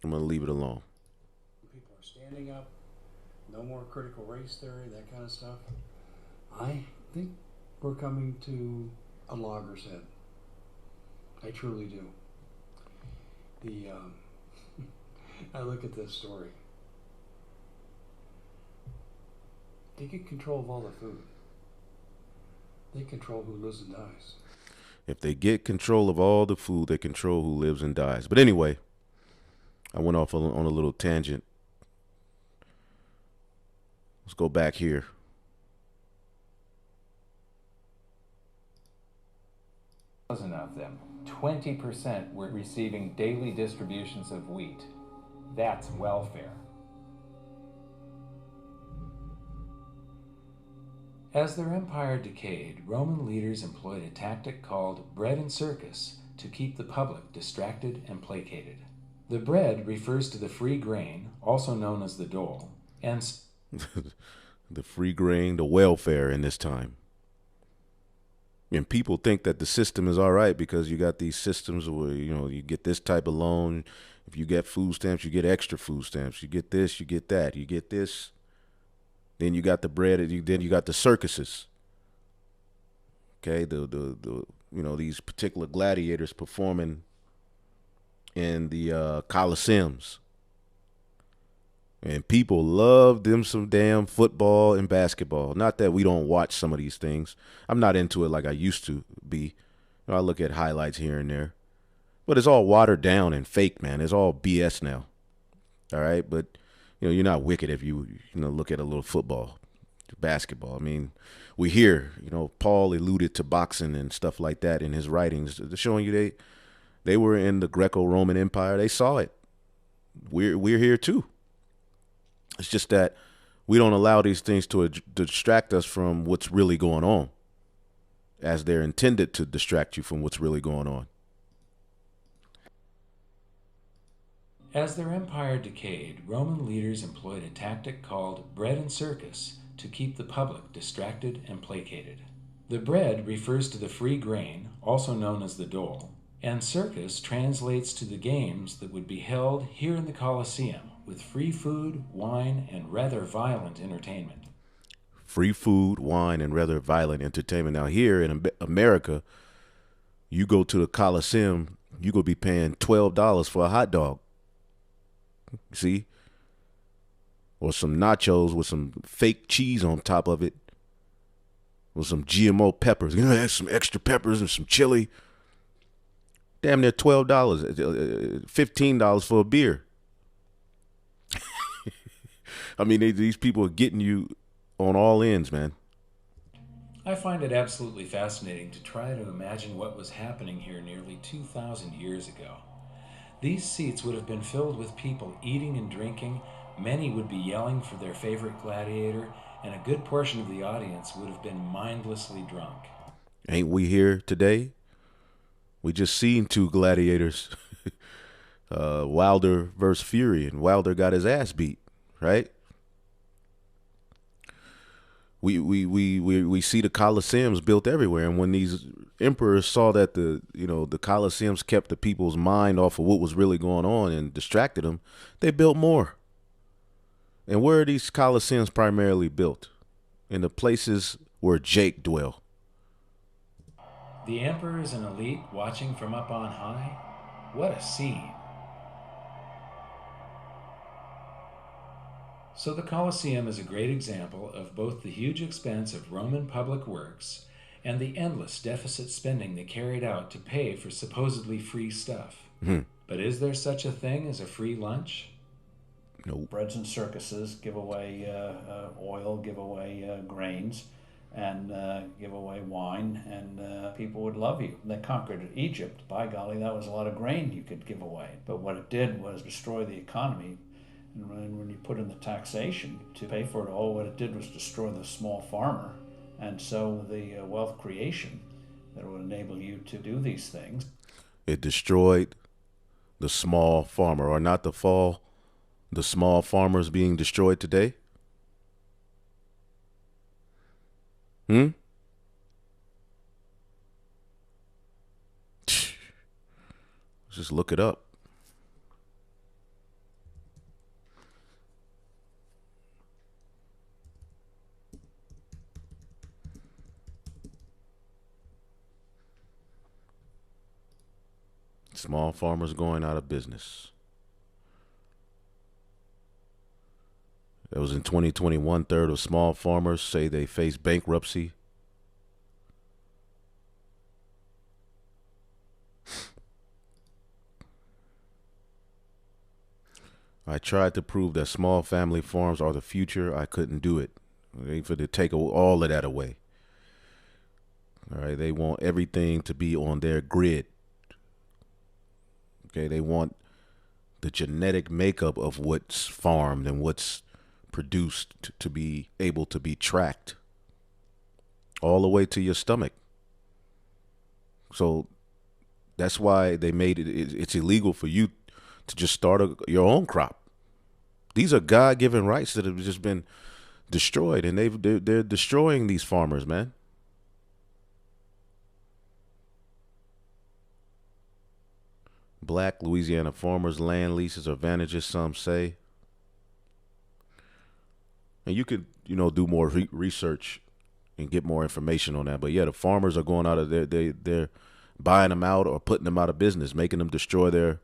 I'm going to leave it alone. People are standing up. No more critical race theory, that kind of stuff. I think we're coming to a loggerhead. I truly do. I look at this story. They get control of all the food. They control who lives and dies. If they get control of all the food, they control who lives and dies. But anyway, I went off on a little tangent. Let's go back here. Thousand of them, 20% were receiving daily distributions of wheat. That's welfare. As their empire decayed, Roman leaders employed a tactic called bread and circus to keep the public distracted and placated. The bread refers to the free grain, also known as the dole, and the free grain, the welfare in this time. And people think that the system is all right because you got these systems where, you get this type of loan. If you get food stamps, you get extra food stamps. You get this, you get that. You get this. Then you got the bread. Then you got the circuses. Okay, these particular gladiators performing in the Colosseums. And people love them some damn football and basketball. Not that we don't watch some of these things. I'm not into it like I used to be. I look at highlights here and there. But it's all watered down and fake, man. It's all BS now. All right? But, you're not wicked if you look at a little football, basketball. I mean, we hear, Paul alluded to boxing and stuff like that in his writings, showing you they were in the Greco-Roman Empire. They saw it. We're here too. It's just that we don't allow these things to distract us from what's really going on, as they're intended to distract you from what's really going on. As their empire decayed, Roman leaders employed a tactic called bread and circus to keep the public distracted and placated. The bread refers to the free grain, also known as the dole, and circus translates to the games that would be held here in the Colosseum, with free food, wine, and rather violent entertainment. Free food, wine, and rather violent entertainment. Now here in America, you go to the Coliseum, you're going to be paying $12 for a hot dog. See? Or some nachos with some fake cheese on top of it. With some GMO peppers. Some extra peppers and some chili. Damn near $12. $15 for a beer. I mean, these people are getting you on all ends, man. I find it absolutely fascinating to try to imagine what was happening here nearly 2,000 years ago. These seats would have been filled with people eating and drinking. Many would be yelling for their favorite gladiator, and a good portion of the audience would have been mindlessly drunk. Ain't we here today? We just seen two gladiators, Wilder versus Fury, and Wilder got his ass beat, right? We see the Colosseums built everywhere, and when these emperors saw that the Colosseums kept the people's mind off of what was really going on and distracted them, they built more. And where are these Colosseums primarily built? in the places where Jake dwell. The emperors and elite watching from up on high? What a scene. So the Colosseum is a great example of both the huge expense of Roman public works and the endless deficit spending they carried out to pay for supposedly free stuff. But is there such a thing as a free lunch? Nope. Breads and circuses give away oil, give away grains, and give away wine, and people would love you. They conquered Egypt. By golly, that was a lot of grain you could give away. But what it did was destroy the economy. And when you put in the taxation to pay for it all, what it did was destroy the small farmer. And so the wealth creation that would enable you to do these things. It destroyed the small farmer. Are not the small farmers being destroyed today? Just look it up. Small farmers going out of business. That was in 2020. 1/3 of small farmers say they face bankruptcy. I tried to prove that small family farms are the future. I couldn't do it. They for to take all of that away. All right, they want everything to be on their grid. Okay, they want the genetic makeup of what's farmed and what's produced to be able to be tracked all the way to your stomach. So that's why they made it's illegal for you to just start your own crop. These are God-given rights that have just been destroyed, and they're destroying these farmers, man. Black Louisiana farmers' land leases are advantages, some say. And you could, do more research and get more information on that. But yeah, the farmers are going out of they're buying them out or putting them out of business, making them destroy their,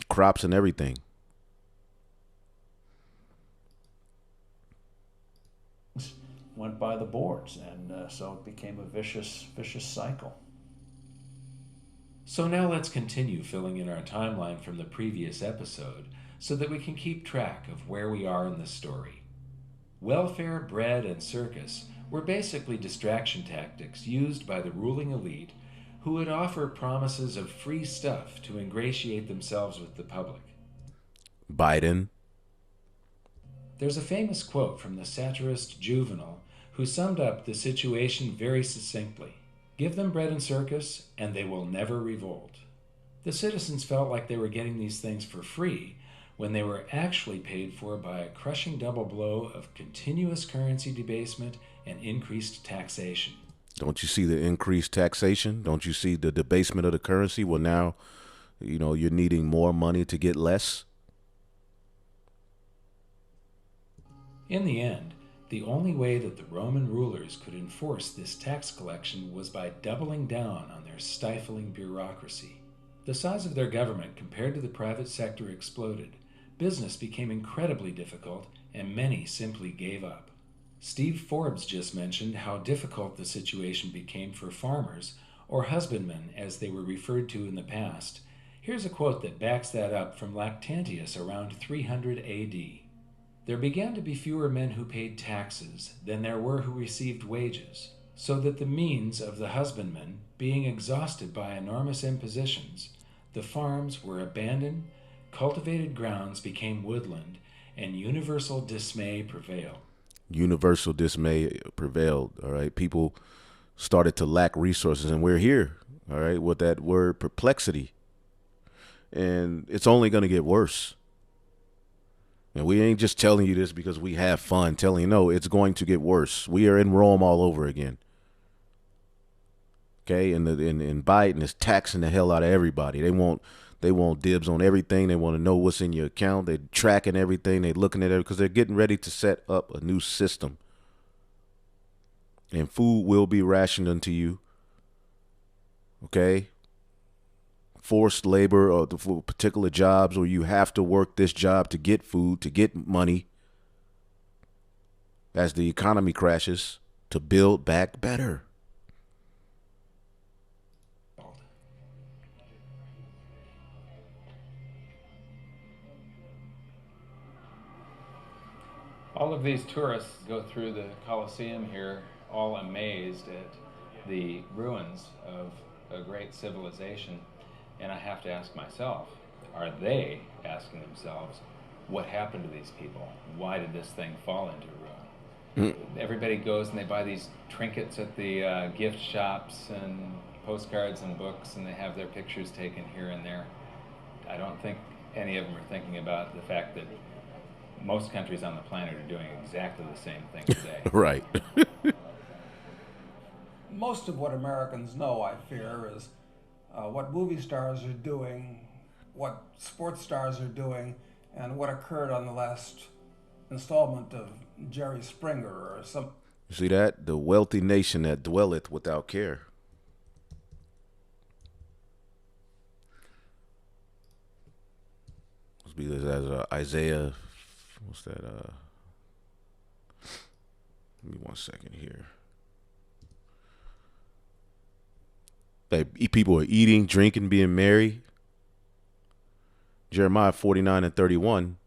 crops and everything. Went by the boards, and so it became a vicious cycle. So now let's continue filling in our timeline from the previous episode so that we can keep track of where we are in the story. Welfare, bread, and circus were basically distraction tactics used by the ruling elite who would offer promises of free stuff to ingratiate themselves with the public. Biden. There's a famous quote from the satirist Juvenal who summed up the situation very succinctly. Give them bread and circus, and they will never revolt. The citizens felt like they were getting these things for free when they were actually paid for by a crushing double blow of continuous currency debasement and increased taxation. Don't you see the increased taxation? Don't you see the debasement of the currency? Well, now, you're needing more money to get less. In the end, the only way that the Roman rulers could enforce this tax collection was by doubling down on their stifling bureaucracy. The size of their government compared to the private sector exploded. Business became incredibly difficult, and many simply gave up. Steve Forbes just mentioned how difficult the situation became for farmers, or husbandmen as they were referred to in the past. Here's a quote that backs that up from Lactantius around 300 AD. There began to be fewer men who paid taxes than there were who received wages, so that the means of the husbandman, being exhausted by enormous impositions, the farms were abandoned, cultivated grounds became woodland, and universal dismay prevailed. Universal dismay prevailed, all right? People started to lack resources, and we're here, all right, with that word perplexity. And it's only going to get worse. And we ain't just telling you this because we have fun telling you, no, it's going to get worse. We are in Rome all over again. Okay, and Biden is taxing the hell out of everybody. They want They want dibs on everything. They want to know what's in your account. They're tracking everything. They're looking at it because they're getting ready to set up a new system. And food will be rationed unto you. Okay? Forced labor or for particular jobs, or you have to work this job to get food, to get money as the economy crashes, to build back better. All of these tourists go through the Colosseum here, all amazed at the ruins of a great civilization. And I have to ask myself, are they asking themselves, what happened to these people? Why did this thing fall into ruin? Everybody goes and they buy these trinkets at the gift shops and postcards and books, and they have their pictures taken here and there. I don't think any of them are thinking about the fact that most countries on the planet are doing exactly the same thing today. Right. Most of what Americans know, I fear, is what movie stars are doing, what sports stars are doing, and what occurred on the last installment of Jerry Springer or some. You see that? The wealthy nation that dwelleth without care. Must be as Isaiah. What's that? Give me 1 second here. People are eating, drinking, being merry. Jeremiah 49:31.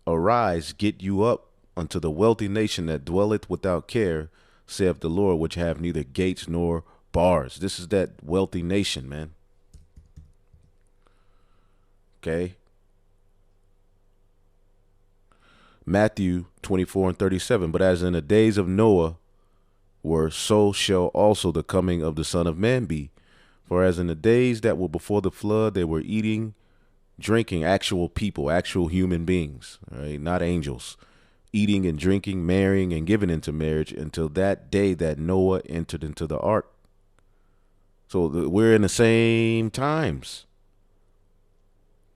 Arise, get you up unto the wealthy nation that dwelleth without care, saith the Lord, which have neither gates nor bars. This is that wealthy nation, man. Okay. Matthew 24:37. But as in the days of Noah were, so shall also the coming of the Son of Man be. For as in the days that were before the flood, they were eating, drinking, actual people, actual human beings, right? Not angels, eating and drinking, marrying and giving into marriage until that day that Noah entered into the ark. So we're in the same times.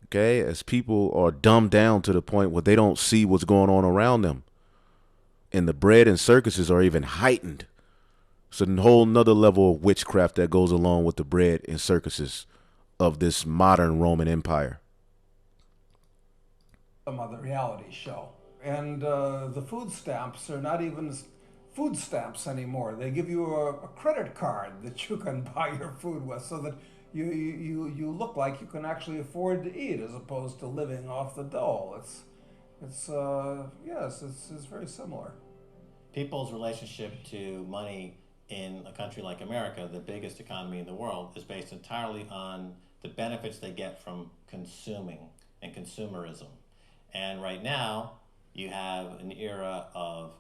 Okay, as people are dumbed down to the point where they don't see what's going on around them. And the bread and circuses are even heightened. It's a whole nother level of witchcraft that goes along with the bread and circuses of this modern Roman Empire. Some other reality show. And the food stamps are not even food stamps anymore. They give you a credit card that you can buy your food with so that you look like you can actually afford to eat as opposed to living off the dole. It's very similar. People's relationship to money in a country like America, the biggest economy in the world, is based entirely on the benefits they get from consuming and consumerism. And right now, you have an era of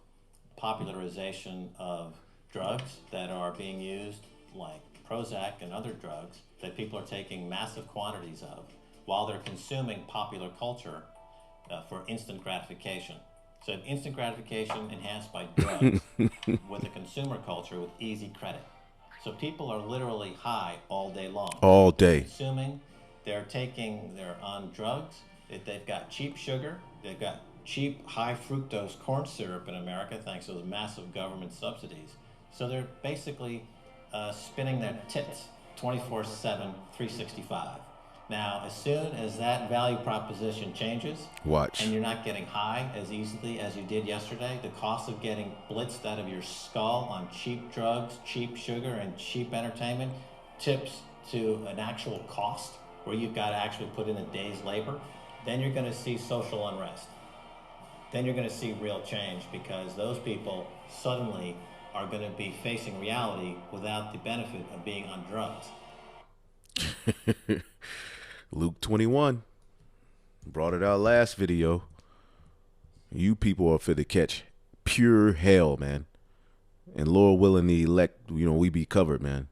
popularization of drugs that are being used, like Prozac and other drugs, that people are taking massive quantities of while they're consuming popular culture for instant gratification. So instant gratification enhanced by drugs with a consumer culture with easy credit. So people are literally high all day long. All day. They're consuming, they're on drugs, they've got cheap sugar, they've got cheap high fructose corn syrup in America thanks to those massive government subsidies. So they're basically spinning their tits 24/7, 365. Now, as soon as that value proposition changes, watch, and you're not getting high as easily as you did yesterday, the cost of getting blitzed out of your skull on cheap drugs, cheap sugar, and cheap entertainment tips to an actual cost where you've got to actually put in a day's labor, then you're going to see social unrest. Then you're going to see real change because those people suddenly are going to be facing reality without the benefit of being on drugs. Luke 21 brought it out last video. You people are fit to catch pure hell, man. And Lord willing, the elect, we be covered, man.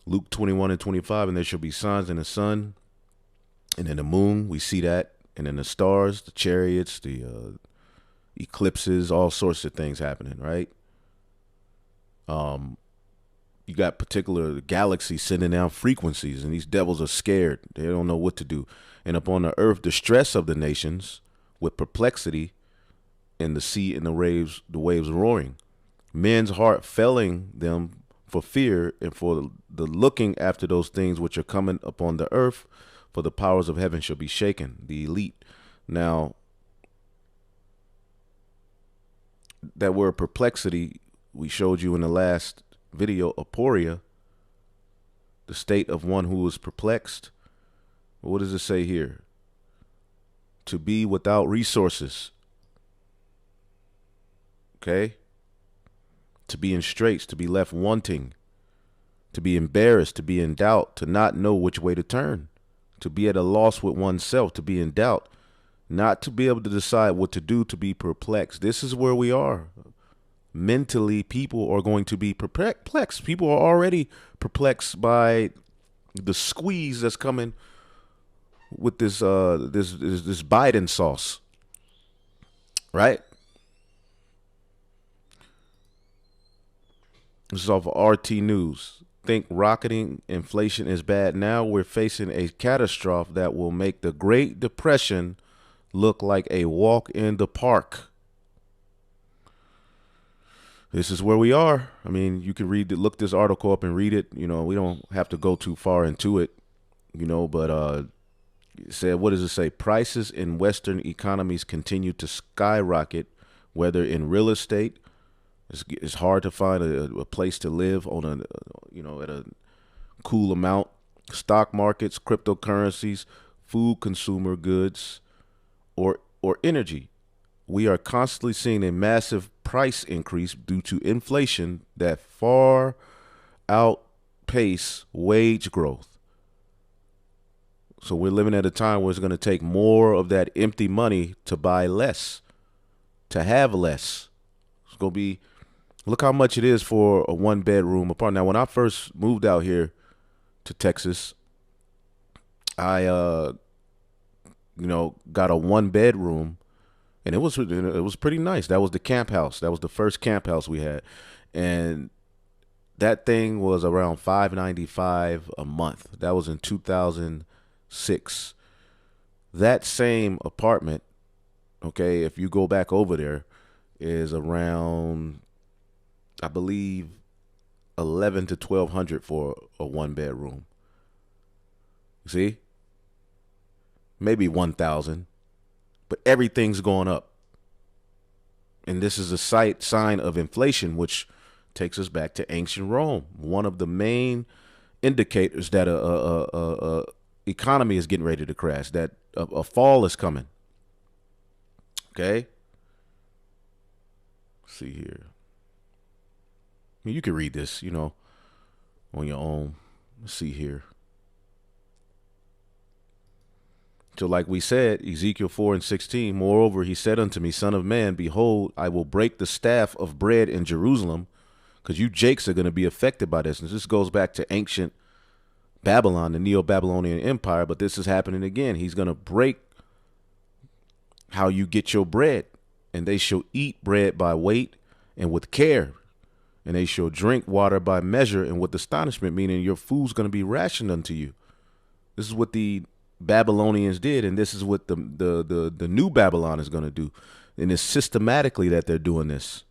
Luke 21:25, and there shall be signs in the sun and in the moon. We see that. And in the stars, the chariots, the eclipses, all sorts of things happening, right? you got particular galaxies sending down frequencies, and these devils are scared. They don't know what to do. And upon the earth, the stress of the nations with perplexity, and the sea and the waves roaring. Men's heart failing them for fear and for the looking after those things which are coming upon the earth, for the powers of heaven shall be shaken. The elite. Now, that word perplexity, we showed you in the last video, aporia, the state of one who is perplexed. What does it say here? To be without resources. Okay? To be in straits, to be left wanting, to be embarrassed, to be in doubt, to not know which way to turn, to be at a loss with oneself, to be in doubt, not to be able to decide what to do, to be perplexed. This is where we are. Mentally, people are going to be perplexed. People are already perplexed by the squeeze that's coming with this this Biden sauce, right? This is off of RT News. Think rocketing inflation is bad. Now we're facing a catastrophe that will make the Great Depression look like a walk in the park. This is where we are. I mean, you can look this article up and read it. You know, we don't have to go too far into it, you know, but it said, what does it say? Prices in Western economies continue to skyrocket, whether in real estate. It's hard to find a place to live on at a cool amount. Stock markets, cryptocurrencies, food, consumer goods, or energy. We are constantly seeing a massive price increase due to inflation that far outpace wage growth. So we're living at a time where it's going to take more of that empty money to buy less, to have less. It's going to be, look how much it is for a one-bedroom apartment. Now, when I first moved out here to Texas, I, got a one-bedroom, and it was pretty nice. That was the camp house. That was the first camp house we had, and that thing was around $595 a month. That was in 2006. That same apartment, okay, if you go back over there, is around, I believe, $1,100 to $1,200 for a one-bedroom. See? Maybe $1,000, but everything's going up. And this is a sign of inflation, which takes us back to ancient Rome. One of the main indicators that a economy is getting ready to crash, that a fall is coming. Okay? Let's see here. I mean, you can read this, on your own. Let's see here. So like we said, Ezekiel 4:16, moreover, he said unto me, Son of man, behold, I will break the staff of bread in Jerusalem, because you Jakes are going to be affected by this. And this goes back to ancient Babylon, the Neo-Babylonian Empire, but this is happening again. He's going to break how you get your bread, and they shall eat bread by weight and with care, and they shall drink water by measure and with astonishment, meaning your food's going to be rationed unto you. This is what the Babylonians did, and this is what the new Babylon is going to do. And it's systematically that they're doing this.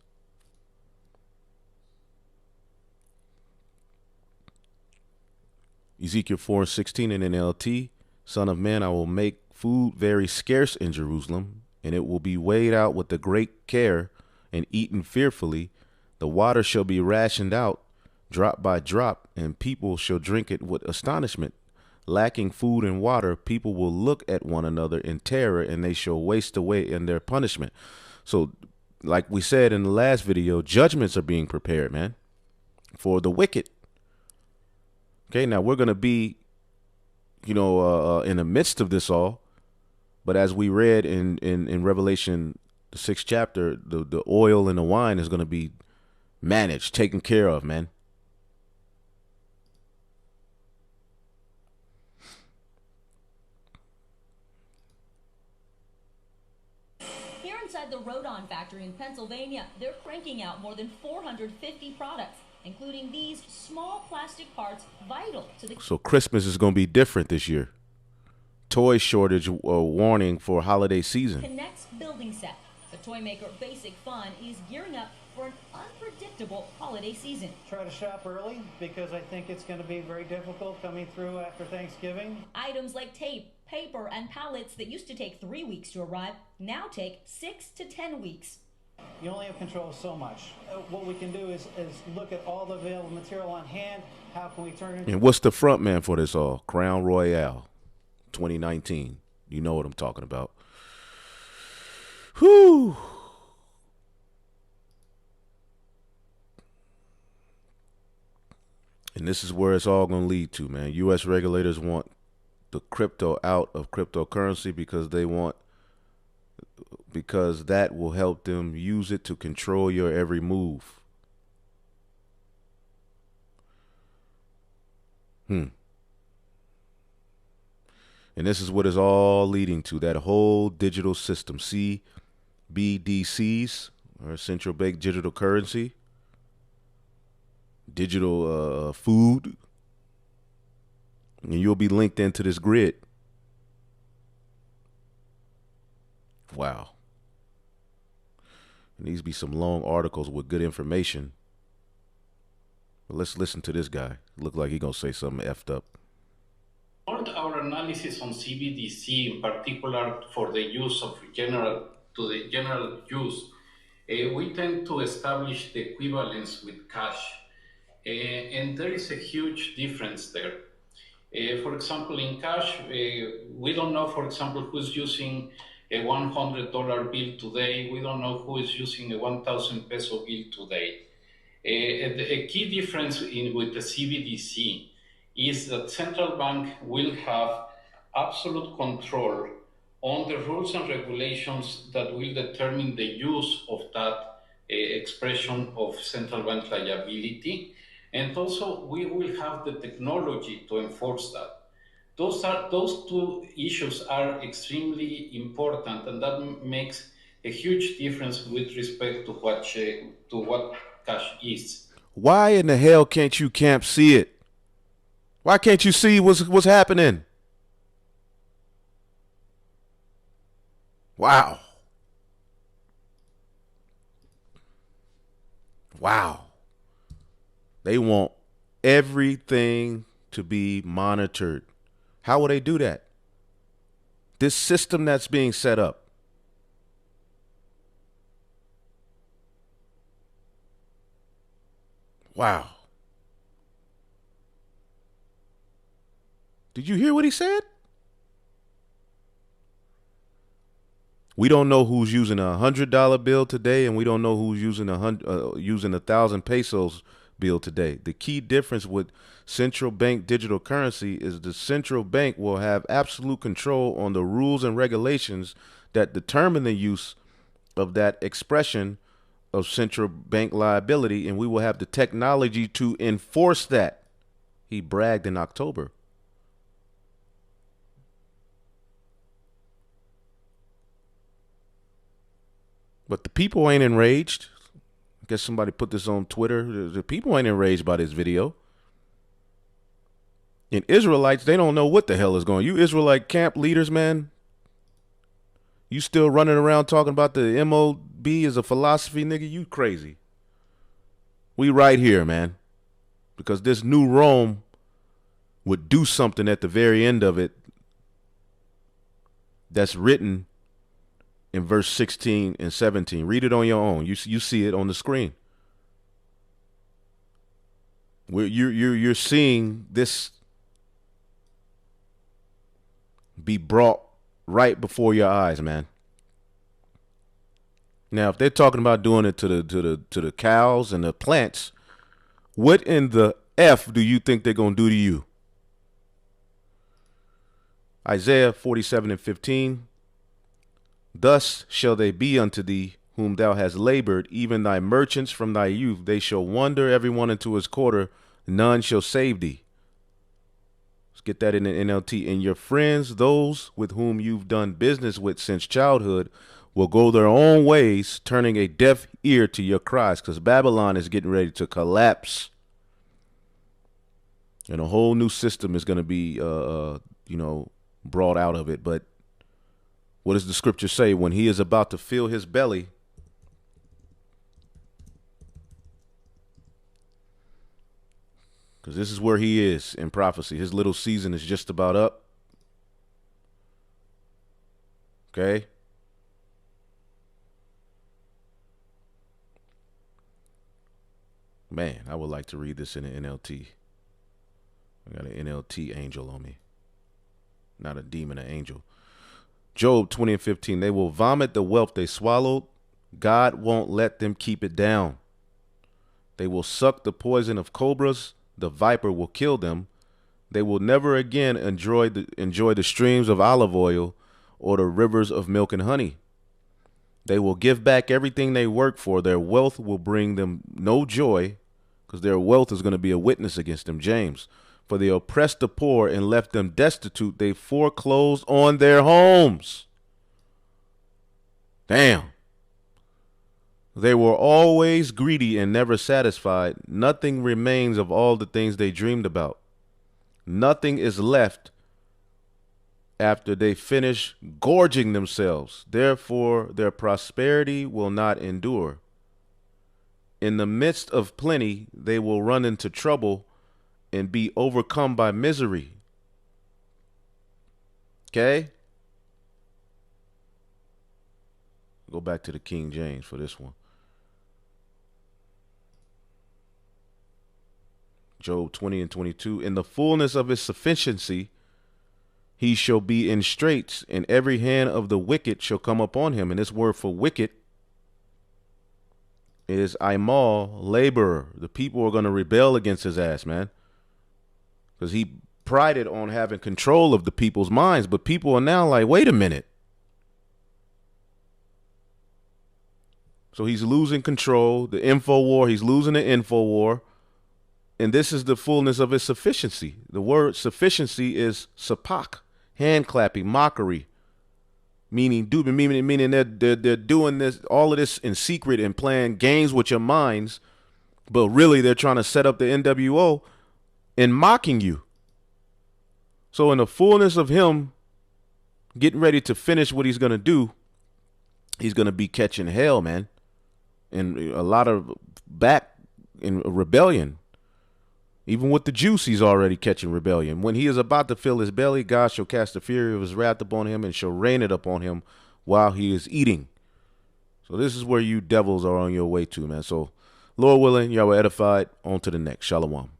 Ezekiel 4:16 in NLT, Son of man, I will make food very scarce in Jerusalem, and it will be weighed out with the great care and eaten fearfully. The water shall be rationed out drop by drop, and people shall drink it with astonishment. Lacking food and water, people will look at one another in terror, and they shall waste away in their punishment. So, like we said in the last video, judgments are being prepared, man, for the wicked. Okay, now we're going to be, in the midst of this all. But as we read in Revelation, the 6th chapter, the oil and the wine is going to be managed, taken care of, man. Inside the Rodon factory in Pennsylvania, they're cranking out more than 450 products including these small plastic parts vital to the... So Christmas is going to be different this year. Toy shortage warning for holiday season. Connect's building set. The toy maker Basic Fun is gearing up for an unpredictable holiday season. Try to shop early because I think it's going to be very difficult coming through after Thanksgiving. Items like tape, paper, and pallets that used to take 3 weeks to arrive now take 6 to 10 weeks. You only have control of so much. What we can do is look at all the available material on hand. How can we turn it into... And what's the front man for this all? Crown Royale 2019. You know what I'm talking about. Whew. And this is where it's all going to lead to, man. U.S. regulators want the crypto out of cryptocurrency because that will help them use it to control your every move. And this is what it's all leading to, that whole digital system. CBDCs, or central bank digital currency, digital food, and you'll be linked into this grid. Wow. There needs to be some long articles with good information. But let's listen to this guy. Look like he's going to say something effed up. Our analysis on CBDC, in particular for the use of general use, we tend to establish the equivalence with cash. And there is a huge difference there. For example, in cash, we don't know, for example, who's using a $100 bill today. We don't know who is using a 1,000 peso bill today. A key difference with the CBDC is that central bank will have absolute control on the rules and regulations that will determine the use of that expression of central bank liability. And also we will have the technology to enforce that. Those two issues are extremely important, and that makes a huge difference with respect to what cash is. Why in the hell can't you camp see it? Why can't you see what's happening? Wow. Wow. They want everything to be monitored. How will they do that? This system that's being set up. Wow. Did you hear what he said? We don't know who's using a $100 bill today, and we don't know who's using a 1,000 pesos bill today. The key difference with central bank digital currency is the central bank will have absolute control on the rules and regulations that determine the use of that expression of central bank liability, and we will have the technology to enforce that. He bragged in October. But the people ain't enraged. I guess somebody put this on Twitter. The people ain't enraged by this video. And Israelites, they don't know what the hell is going on. You Israelite camp leaders, man, you still running around talking about the MOB as a philosophy, nigga, you crazy. We right here, man. Because this new Rome would do something at the very end of it that's written in verse 16 and 17. Read it on your own. You see it on the screen. You're seeing this be brought right before your eyes, man. Now, if they're talking about doing it to the cows and the plants, what in the F do you think they're going to do to you? Isaiah 47:15. Thus shall they be unto thee, whom thou hast labored, even thy merchants from thy youth. They shall wander every one into his quarter, none shall save thee. Let's get that in the NLT. And your friends, those with whom you've done business with since childhood, will go their own ways, turning a deaf ear to your cries, because Babylon is getting ready to collapse. And a whole new system is going to be, brought out of it. But what does the scripture say? When he is about to fill his belly, because this is where he is in prophecy. His little season is just about up. Okay? Man, I would like to read this in an NLT. I got an NLT angel on me. Not a demon, an angel. Job 20:15. They will vomit the wealth they swallowed. God won't let them keep it down. They will suck the poison of cobras. The viper will kill them. They will never again enjoy the streams of olive oil or the rivers of milk and honey. They will give back everything they work for. Their wealth will bring them no joy, because their wealth is going to be a witness against them. James. For they oppressed the poor and left them destitute. They foreclosed on their homes. Damn. They were always greedy and never satisfied. Nothing remains of all the things they dreamed about. Nothing is left after they finish gorging themselves. Therefore, their prosperity will not endure. In the midst of plenty, they will run into trouble and be overcome by misery. Okay? Go back to the King James for this one. Job 20:22. In the fullness of his sufficiency, he shall be in straits, and every hand of the wicked shall come upon him. And this word for wicked is Imal, laborer. The people are going to rebel against his ass, man. Because he prided on having control of the people's minds. But people are now like, wait a minute. So he's losing control. The info war, he's losing the info war. And this is the fullness of his sufficiency. The word sufficiency is sapak, hand clapping, mockery. Meaning they're doing this, all of this in secret and playing games with your minds. But really they're trying to set up the NWO and mocking you. So in the fullness of him getting ready to finish what he's going to do, he's going to be catching hell, man. And a lot of back in rebellion. Even with the juice, he's already catching rebellion. When he is about to fill his belly, God shall cast the fury of his wrath upon him and shall rain it upon him while he is eating. So this is where you devils are on your way to, man. So Lord willing, y'all were edified. On to the next. Shalom.